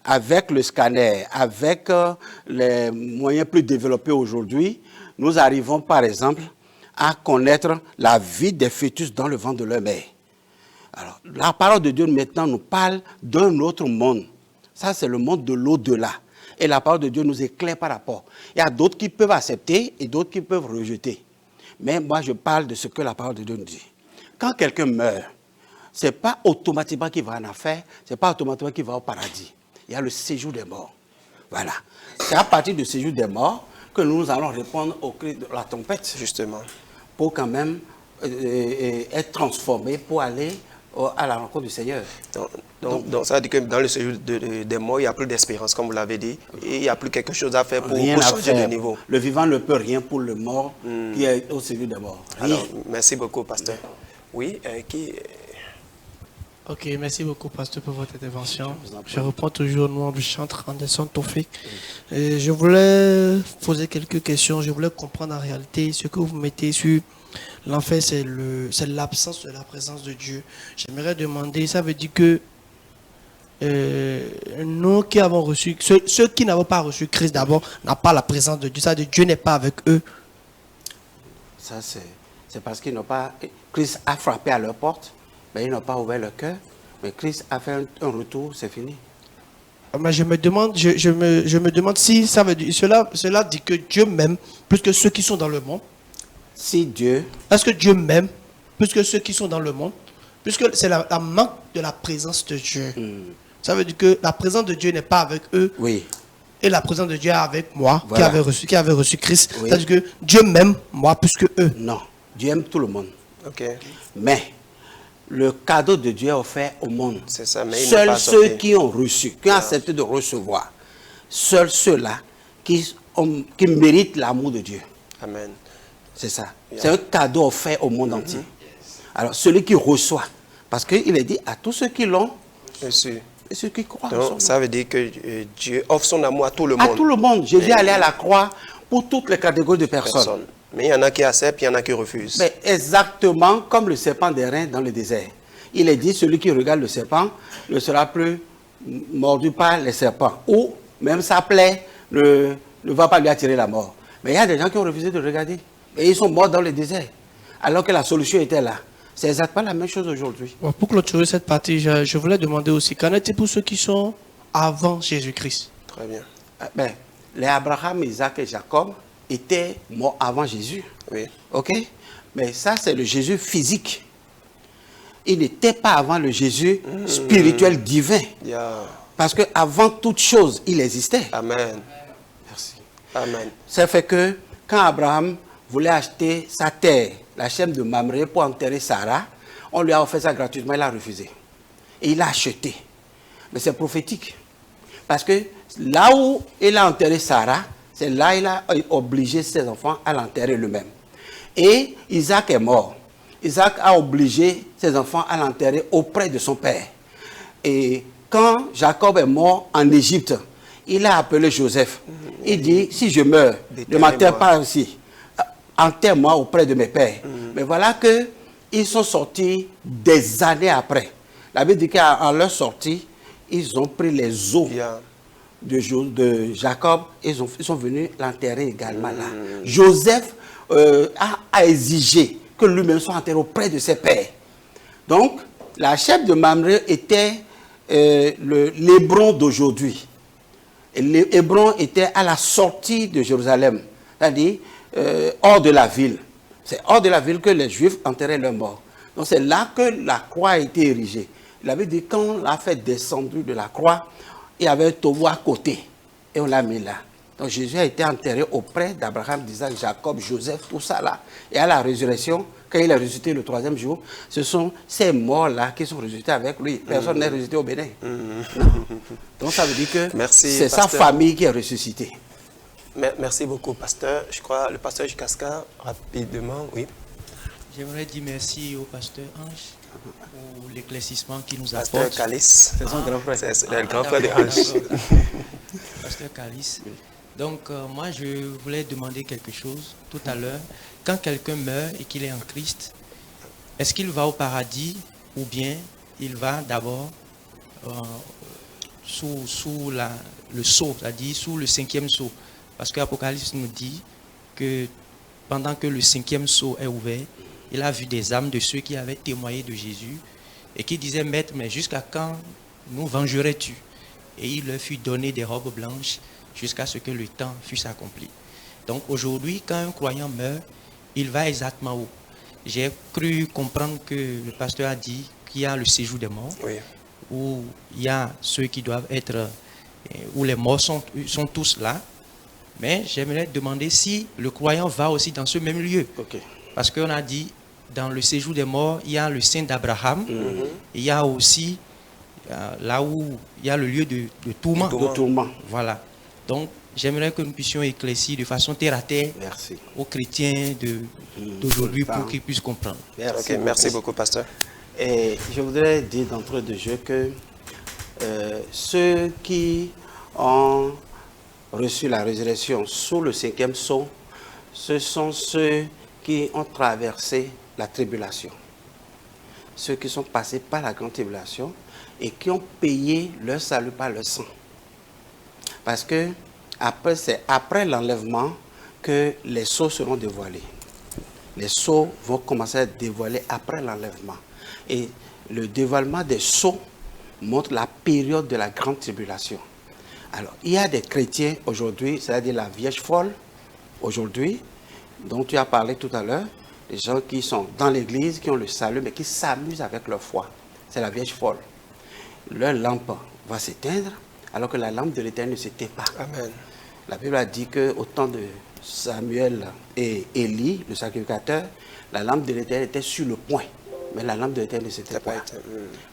avec le scanner, avec les moyens plus développés aujourd'hui, nous arrivons, par exemple, à connaître la vie des fœtus dans le ventre de leur mère. Alors, la parole de Dieu maintenant nous parle d'un autre monde. Ça, c'est le monde de l'au-delà. Et la parole de Dieu nous éclaire par rapport. Il y a d'autres qui peuvent accepter et d'autres qui peuvent rejeter. Mais moi, je parle de ce que la parole de Dieu nous dit. Quand quelqu'un meurt, ce n'est pas automatiquement qu'il va en enfer, ce n'est pas automatiquement qu'il va au paradis. Il y a le séjour des morts. Voilà. C'est à partir du séjour des morts que nous allons répondre au cri de la tempête. Justement. Pour quand même être transformés pour aller à la rencontre du Seigneur. Donc ça veut dire que dans le séjour des morts, il n'y a plus d'espérance, comme vous l'avez dit. Et il n'y a plus quelque chose à faire pour changer de niveau. Le vivant ne peut rien pour le mort qui est au séjour des morts. Alors, merci beaucoup, pasteur. Oui, Ok, merci beaucoup, pasteur, pour votre intervention. Je reprends toujours le nom du chantre Anderson Tofik. Je voulais poser quelques questions. Je voulais comprendre en réalité ce que vous mettez sur l'enfer, c'est l'absence de la présence de Dieu. J'aimerais demander, ça veut dire que nous qui avons reçu, ceux qui n'avons pas reçu Christ d'abord, n'ont pas la présence de Dieu. Ça veut dire que Dieu n'est pas avec eux. Ça, c'est parce qu'ils n'ont pas... Christ a frappé à leur porte. Mais ils n'ont pas ouvert leur cœur. Mais Christ a fait un retour, c'est fini. Mais je me demande, je me demande si ça veut dire, cela dit que Dieu m'aime plus que ceux qui sont dans le monde. Si Dieu... Est-ce que Dieu m'aime plus que ceux qui sont dans le monde? Puisque c'est la manque de la présence de Dieu. Ça veut dire que la présence de Dieu n'est pas avec eux. Oui. Et la présence de Dieu est avec moi, Voilà. qui avait reçu Christ. Oui. C'est-à-dire que Dieu m'aime, moi, plus que eux. Non. Dieu aime tout le monde. ok. Mais le cadeau de Dieu est offert au monde. C'est ça, mais il n'est Seuls pas ceux sorti. qui ont reçu, qui ont accepté de recevoir, seuls ceux-là qui méritent l'amour de Dieu. Amen. C'est ça. Yeah. C'est un cadeau offert au monde entier. Alors, celui qui reçoit, parce qu'il est dit à tous ceux qui l'ont, Reçu. et ceux qui croient en son nom. Donc, ça veut dire que Dieu offre son amour à tout le À monde. tout le monde. Jésus est allé à la croix pour toutes les catégories de personnes. Personne. Mais il y en a qui acceptent, il y en a qui refusent. Mais exactement comme le serpent d'airain dans le désert. Il est dit, celui qui regarde le serpent ne sera plus mordu par les serpents. Ou même sa plaie ne va pas lui attirer la mort. Mais il y a des gens qui ont refusé de regarder. Et ils sont morts dans le désert. Alors que la solution était là. C'est exactement la même chose aujourd'hui. Bon, pour clôturer cette partie, je voulais demander aussi, qu'en est-il pour ceux qui sont avant Jésus-Christ? Très bien. Ben, les Abraham, Isaac et Jacob étaient morts avant Jésus. Oui. Ok? Mais ça, c'est le Jésus physique. Il n'était pas avant le Jésus spirituel divin. Yeah. Parce qu'avant toute chose, il existait. Amen. Merci. Amen. Ça fait que quand Abraham voulait acheter sa terre, la chaîne de Mamré, pour enterrer Sarah, on lui a offert ça gratuitement, il a refusé. Et il l'a acheté. Mais c'est prophétique. Parce que là où il a enterré Sarah, c'est là qu'il a obligé ses enfants à l'enterrer lui-même. Et Isaac est mort. Isaac a obligé ses enfants à l'enterrer auprès de son père. Et quand Jacob est mort en Égypte, il a appelé Joseph. Il dit, si je meurs, ne m'enterre pas ici. Enterre-moi auprès de mes pères. Mais voilà qu'ils sont sortis des années après. La Bible dit qu'à leur sortie, ils ont pris les os Yeah. de Jacob et ils sont venus l'enterrer également là. Joseph a exigé que lui-même soit enterré auprès de ses pères. Donc, la chef de Mamré était l'Hébron d'aujourd'hui. Et l'Hébron était à la sortie de Jérusalem, c'est-à-dire hors de la ville. C'est hors de la ville que les Juifs enterraient leurs morts. Donc, c'est là que la croix a été érigée. Il avait dit, quand on l'a fait descendre de la croix, il y avait un tombeau à côté. Et on l'a mis là. Donc Jésus a été enterré auprès d'Abraham, d'Isaac, Jacob, Joseph, tout ça là. Et à la résurrection, quand il est ressuscité le 3e jour, ce sont ces morts-là qui sont ressuscités avec lui. Personne n'est ressuscité au Bénin. Donc ça veut dire que c'est sa famille qui est ressuscitée. Merci beaucoup, pasteur. Je crois le pasteur Jikaska, rapidement, oui. J'aimerais dire merci au pasteur Ange pour l'éclaircissement qu'il nous apporte. Pasteur Calice. C'est son grand frère. C'est le grand frère de Ange. Pasteur Calice. Donc, moi, je voulais demander quelque chose tout à l'heure. Quand quelqu'un meurt et qu'il est en Christ, est-ce qu'il va au paradis ou bien il va d'abord sous le sceau, c'est-à-dire sous le 5e sceau? Parce que l'Apocalypse nous dit que pendant que le 5e sceau est ouvert, il a vu des âmes de ceux qui avaient témoigné de Jésus et qui disaient, Maître, mais jusqu'à quand nous vengerais-tu? Et il leur fut donné des robes blanches jusqu'à ce que le temps fût accompli. Donc aujourd'hui, quand un croyant meurt, il va exactement où? J'ai cru comprendre que le pasteur a dit qu'il y a le séjour des morts, Oui. où il y a ceux qui doivent être, où les morts sont tous là. Mais j'aimerais demander si le croyant va aussi dans ce même lieu. Ok. Parce qu'on a dit, dans le séjour des morts, il y a le sein d'Abraham, il y a aussi là où il y a le lieu de tourment. De tourment. Voilà. Donc, j'aimerais que nous puissions éclaircir de façon terre à terre Merci. aux chrétiens d'aujourd'hui pour qu'ils puissent comprendre. Merci, Ok, merci beaucoup, pasteur. Et je voudrais dire d'entrée de jeu que ceux qui ont reçu la résurrection sous le 5e sceau, ce sont ceux qui ont traversé la tribulation. Ceux qui sont passés par la grande tribulation et qui ont payé leur salut par le sang. Parce que c'est après l'enlèvement que les sceaux seront dévoilés. Les sceaux vont commencer à être dévoilés après l'enlèvement. Et le dévoilement des sceaux montre la période de la grande tribulation. Alors, il y a des chrétiens aujourd'hui, c'est-à-dire la Vierge folle, aujourd'hui, dont tu as parlé tout à l'heure, des gens qui sont dans l'église, qui ont le salut, mais qui s'amusent avec leur foi. C'est la Vierge folle. Leur lampe va s'éteindre, alors que la lampe de l'Éternel ne s'éteint pas. Amen. La Bible a dit qu'au temps de Samuel et Élie, le sacrificateur, la lampe de l'Éternel était sur le point, mais la lampe de l'Éternel ne s'était pas.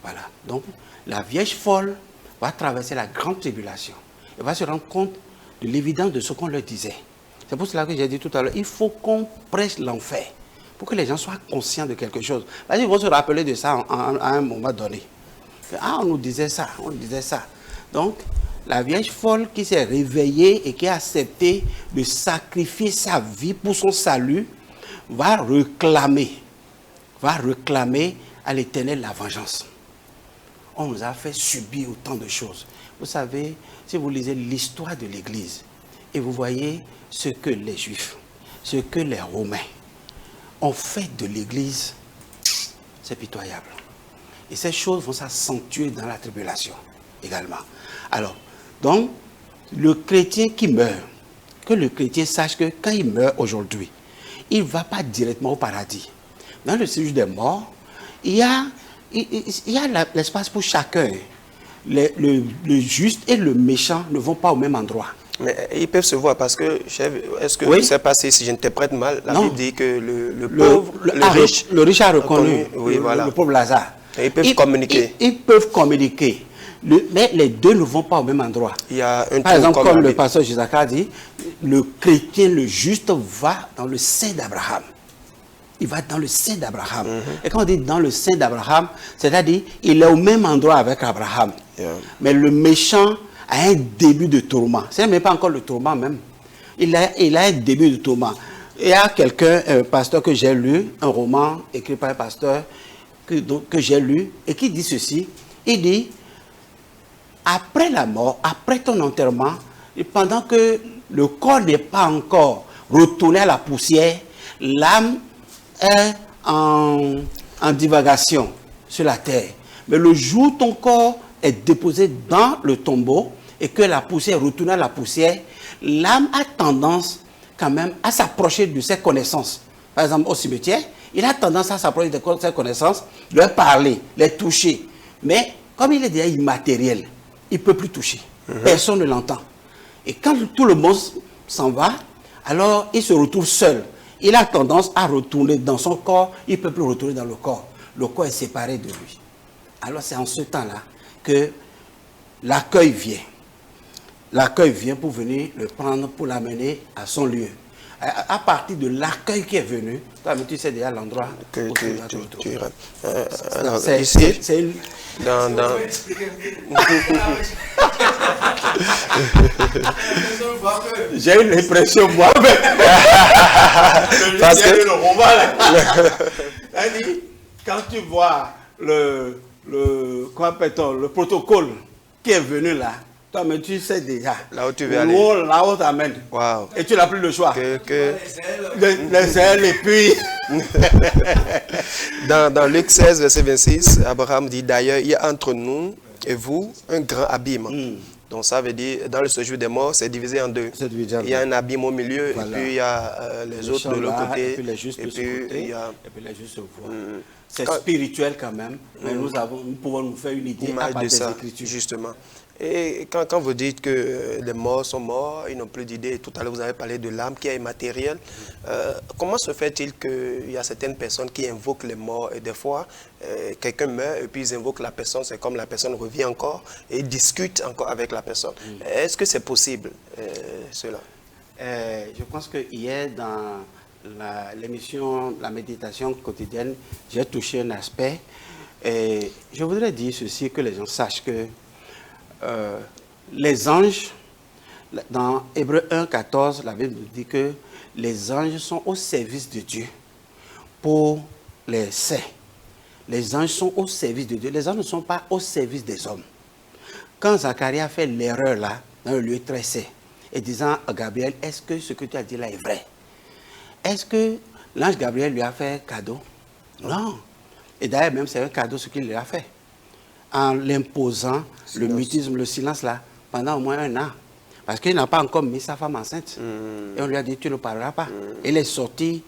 Voilà. Donc, la Vierge folle va traverser la grande tribulation. Elle va se rendre compte de l'évidence de ce qu'on leur disait. C'est pour cela que j'ai dit tout à l'heure, il faut qu'on prêche l'enfer, pour que les gens soient conscients de quelque chose. Parce qu'ils vont se rappeler de ça à un moment donné. Ah, on nous disait ça, on nous disait ça. Donc, la Vierge folle qui s'est réveillée et qui a accepté de sacrifier sa vie pour son salut, va réclamer à l'Éternel la vengeance. On nous a fait subir autant de choses. Vous savez, si vous lisez l'histoire de l'Église, et vous voyez ce que les Juifs, ce que les Romains ont fait de l'Église, c'est pitoyable. Et ces choses vont s'accentuer dans la tribulation également. Alors, donc, le chrétien qui meurt, que le chrétien sache que quand il meurt aujourd'hui, il ne va pas directement au paradis. Dans le séjour des morts, il y a l'espace pour chacun. Le juste et le méchant ne vont pas au même endroit. Mais ils peuvent se voir parce que, chef, est-ce que Oui. c'est passé, si je n'interprète mal, la Non. Bible dit que le pauvre, le riche a reconnu oui, voilà. le pauvre Lazare. Et ils peuvent communiquer. Ils peuvent communiquer. Mais les deux ne vont pas au même endroit. Il y a un Par trou exemple, comme la le Bible. pasteur Gisaka a dit, le chrétien, le juste, va dans le sein d'Abraham. Il va dans le sein d'Abraham. Et quand on dit dans le sein d'Abraham, c'est-à-dire il est au même endroit avec Abraham. Yeah. Mais le méchant a un début de tourment. Ce n'est même pas encore le tourment même. Il a un début de tourment. Il y a quelqu'un, un pasteur que j'ai lu, un roman écrit par un pasteur que j'ai lu, et qui dit ceci. Il dit, après la mort, après ton enterrement, et pendant que le corps n'est pas encore retourné à la poussière, l'âme est en divagation sur la terre. Mais le jour où ton corps est déposé dans le tombeau et que la poussière retourne à la poussière, l'âme a tendance quand même à s'approcher de ses connaissances. Par exemple, au cimetière, il a tendance à s'approcher de ses connaissances, leur parler, les toucher. Mais comme il est déjà immatériel, il ne peut plus toucher. Personne ne l'entend. Et quand tout le monde s'en va, alors il se retrouve seul. Il a tendance à retourner dans son corps, il ne peut plus retourner dans le corps. Le corps est séparé de lui. Alors c'est en ce temps-là que l'accueil vient. L'accueil vient pour venir le prendre, pour l'amener à son lieu. À partir de l'accueil qui est venu, toi, tu sais déjà l'endroit où tu vas te retrouver. Alors, C'est ici, une... J'ai eu l'impression, moi, Parce que- le roman, là. C'est-à-dire, quand tu vois le protocole qui est venu là, toi, mais tu sais déjà. Là où tu veux aller. Là où t'amènes. Waouh. Et tu n'as plus le choix. Que Les ailes et puis... dans Luc 16, verset 26, Abraham dit d'ailleurs, il y a entre nous et vous, un grand abîme. Donc ça veut dire, dans le séjour des morts, c'est divisé en deux. Il y a un abîme au milieu, et puis il y a les autres de l'autre côté. Et puis les justes de ce côté, il y a... et puis les justes voient. C'est spirituel quand même, mais nous pouvons nous faire une idée à part des Écritures. Justement. Et quand vous dites que les morts sont morts, ils n'ont plus d'idée, tout à l'heure vous avez parlé de l'âme qui est immatérielle, comment se fait-il qu'il y a certaines personnes qui invoquent les morts et des fois, quelqu'un meurt et puis ils invoquent la personne, c'est comme la personne revient encore et ils discutent encore avec la personne. Est-ce que c'est possible, cela? Je pense que hier, dans l'émission La méditation quotidienne, j'ai touché un aspect et je voudrais dire ceci, que les gens sachent que les anges, dans Hébreux 1,14, la Bible nous dit que les anges sont au service de Dieu pour les saints. Les anges sont au service de Dieu. Les anges ne sont pas au service des hommes. Quand Zacharie a fait l'erreur là, dans le lieu très saint, et disant à Gabriel, est-ce que ce que tu as dit là est vrai? Est-ce que l'ange Gabriel lui a fait cadeau? Non. Et d'ailleurs, même c'est un cadeau ce qu'il lui a fait. En l'imposant, le mutisme, le silence là, pendant au moins 1 an. Parce qu'il n'a pas encore mis sa femme enceinte. Et on lui a dit, tu ne parleras pas. Il est sorti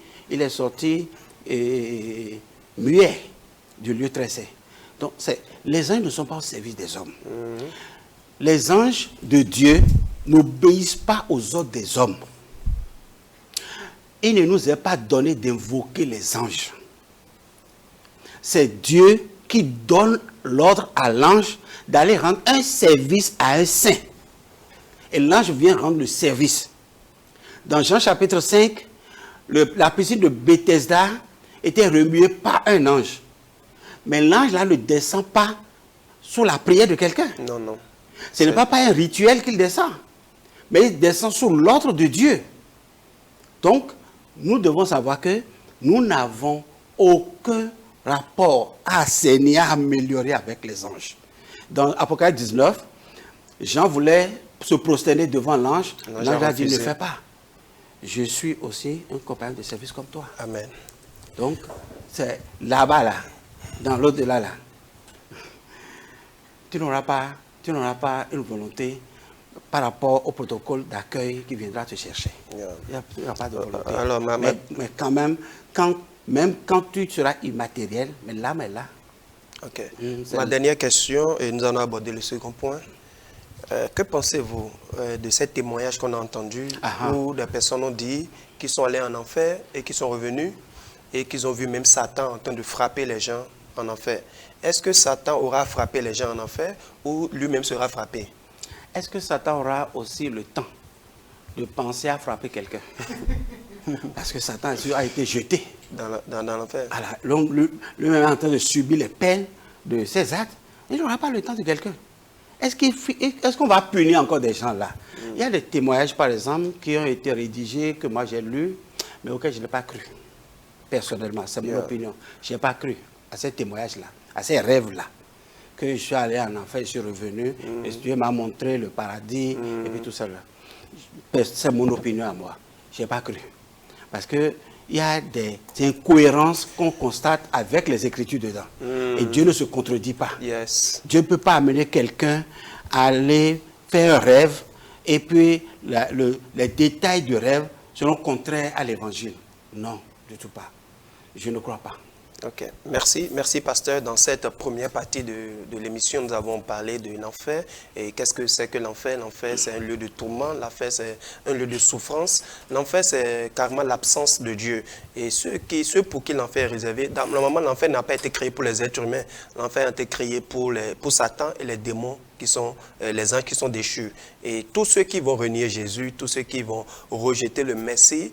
muet du lieu très saint. Donc, les anges ne sont pas au service des hommes. Les anges de Dieu n'obéissent pas aux ordres des hommes. Il ne nous est pas donné d'invoquer les anges. C'est Dieu qui donne l'ordre à l'ange d'aller rendre un service à un saint. Et l'ange vient rendre le service. Dans Jean chapitre 5, la piscine de Bethesda était remuée par un ange. Mais l'ange là ne descend pas sous la prière de quelqu'un. Non, non. Ce n'est pas un rituel qu'il descend. Mais il descend sous l'ordre de Dieu. Donc, nous devons savoir que nous n'avons aucun rapport à assainir, à améliorer avec les anges. Dans Apocalypse 19, Jean voulait se prosterner devant l'ange. L'ange a dit, ne fais pas. Je suis aussi un compagnon de service comme toi. Amen. Donc, c'est là-bas, là, dans l'au-delà, là. Tu n'auras pas une volonté par rapport au protocole d'accueil qui viendra te chercher. Yeah. Il n'y a pas de volonté. Alors, mais quand même, même quand tu seras immatériel, mais l'âme est là. Ok. Ma dernière question, et nous allons aborder le second point. Que pensez-vous de ces témoignages qu'on a entendus où des personnes ont dit qu'ils sont allés en enfer et qu'ils sont revenus et qu'ils ont vu même Satan en train de frapper les gens en enfer? Est-ce que Satan aura frappé les gens en enfer ou lui-même sera frappé? Est-ce que Satan aura aussi le temps de penser à frapper quelqu'un? Parce que Satan a été jeté dans l'enfer. Lui-même est en train de subir les peines de ses actes. Il n'aura pas le temps de quelqu'un. Est-ce qu'on va punir encore des gens là? Il y a des témoignages, par exemple, qui ont été rédigés, que moi j'ai lus, mais auxquels je n'ai pas cru. Personnellement, c'est mon opinion. Je n'ai pas cru à ces témoignages-là, à ces rêves-là. Que je suis allé en enfer, je suis revenu, et Dieu m'a montré le paradis, et puis tout ça là. C'est mon opinion à moi. Je n'ai pas cru. Parce qu'il y a des incohérences qu'on constate avec les Écritures dedans. Et Dieu ne se contredit pas. Yes. Dieu ne peut pas amener quelqu'un à aller faire un rêve, et puis les détails du rêve seront contraires à l'Évangile. Non, du tout pas. Je ne crois pas. Ok, merci pasteur. Dans cette première partie de l'émission, nous avons parlé de l'enfer. Et qu'est-ce que c'est que l'enfer? L'enfer, c'est un lieu de tourment. L'enfer, c'est un lieu de souffrance. L'enfer, c'est carrément l'absence de Dieu. Et ceux pour qui l'enfer est réservé, normalement, l'enfer n'a pas été créé pour les êtres humains. L'enfer a été créé pour Satan et les démons qui sont les anges qui sont déchus. Et tous ceux qui vont renier Jésus, tous ceux qui vont rejeter le Messie,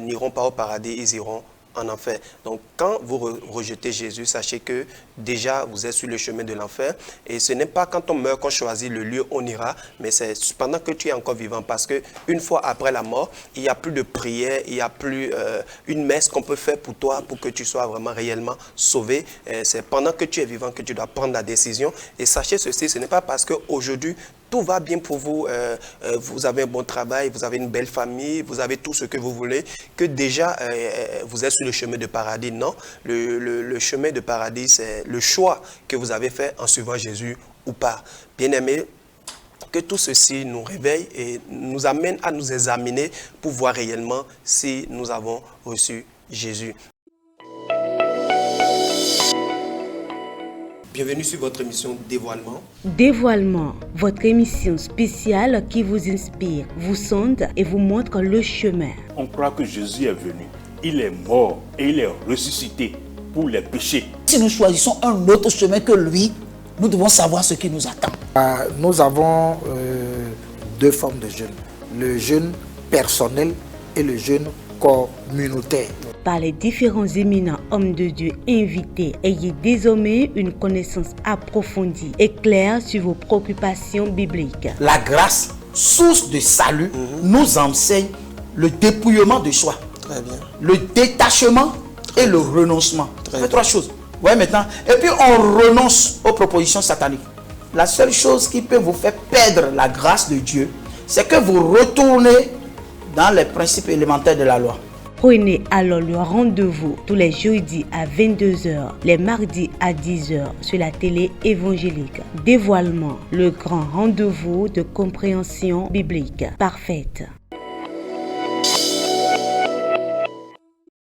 n'iront pas au paradis, ils iront en enfer. Donc, quand vous rejetez Jésus, sachez que déjà, vous êtes sur le chemin de l'enfer. Et ce n'est pas quand on meurt qu'on choisit le lieu où on ira, mais c'est pendant que tu es encore vivant. Parce que une fois après la mort, il n'y a plus de prière, il n'y a plus une messe qu'on peut faire pour toi, pour que tu sois vraiment réellement sauvé. C'est pendant que tu es vivant que tu dois prendre la décision. Et sachez ceci, ce n'est pas parce qu'aujourd'hui, tout va bien pour vous, vous avez un bon travail, vous avez une belle famille, vous avez tout ce que vous voulez, que déjà vous êtes sur le chemin de paradis. Non, le chemin de paradis, c'est le choix que vous avez fait en suivant Jésus ou pas. Bien-aimés, que tout ceci nous réveille et nous amène à nous examiner pour voir réellement si nous avons reçu Jésus. Bienvenue sur votre émission Dévoilement. Dévoilement, votre émission spéciale qui vous inspire, vous sonde et vous montre le chemin. On croit que Jésus est venu, il est mort et il est ressuscité pour les péchés. Si nous choisissons un autre chemin que lui, nous devons savoir ce qui nous attend. Nous avons deux formes de jeûne, le jeûne personnel et le jeûne communautaire. Par les différents éminents hommes de Dieu invités, ayez désormais une connaissance approfondie et claire sur vos préoccupations bibliques. La grâce, source de salut, nous enseigne le dépouillement de soi, le détachement et le renoncement. C'est trois choses. Vous voyez maintenant. Et puis on renonce aux propositions sataniques. La seule chose qui peut vous faire perdre la grâce de Dieu, c'est que vous retournez dans les principes élémentaires de la loi. Prenez alors le rendez-vous tous les jeudis à 22h, les mardis à 10h sur la télé évangélique. Dévoilement, le grand rendez-vous de compréhension biblique parfaite.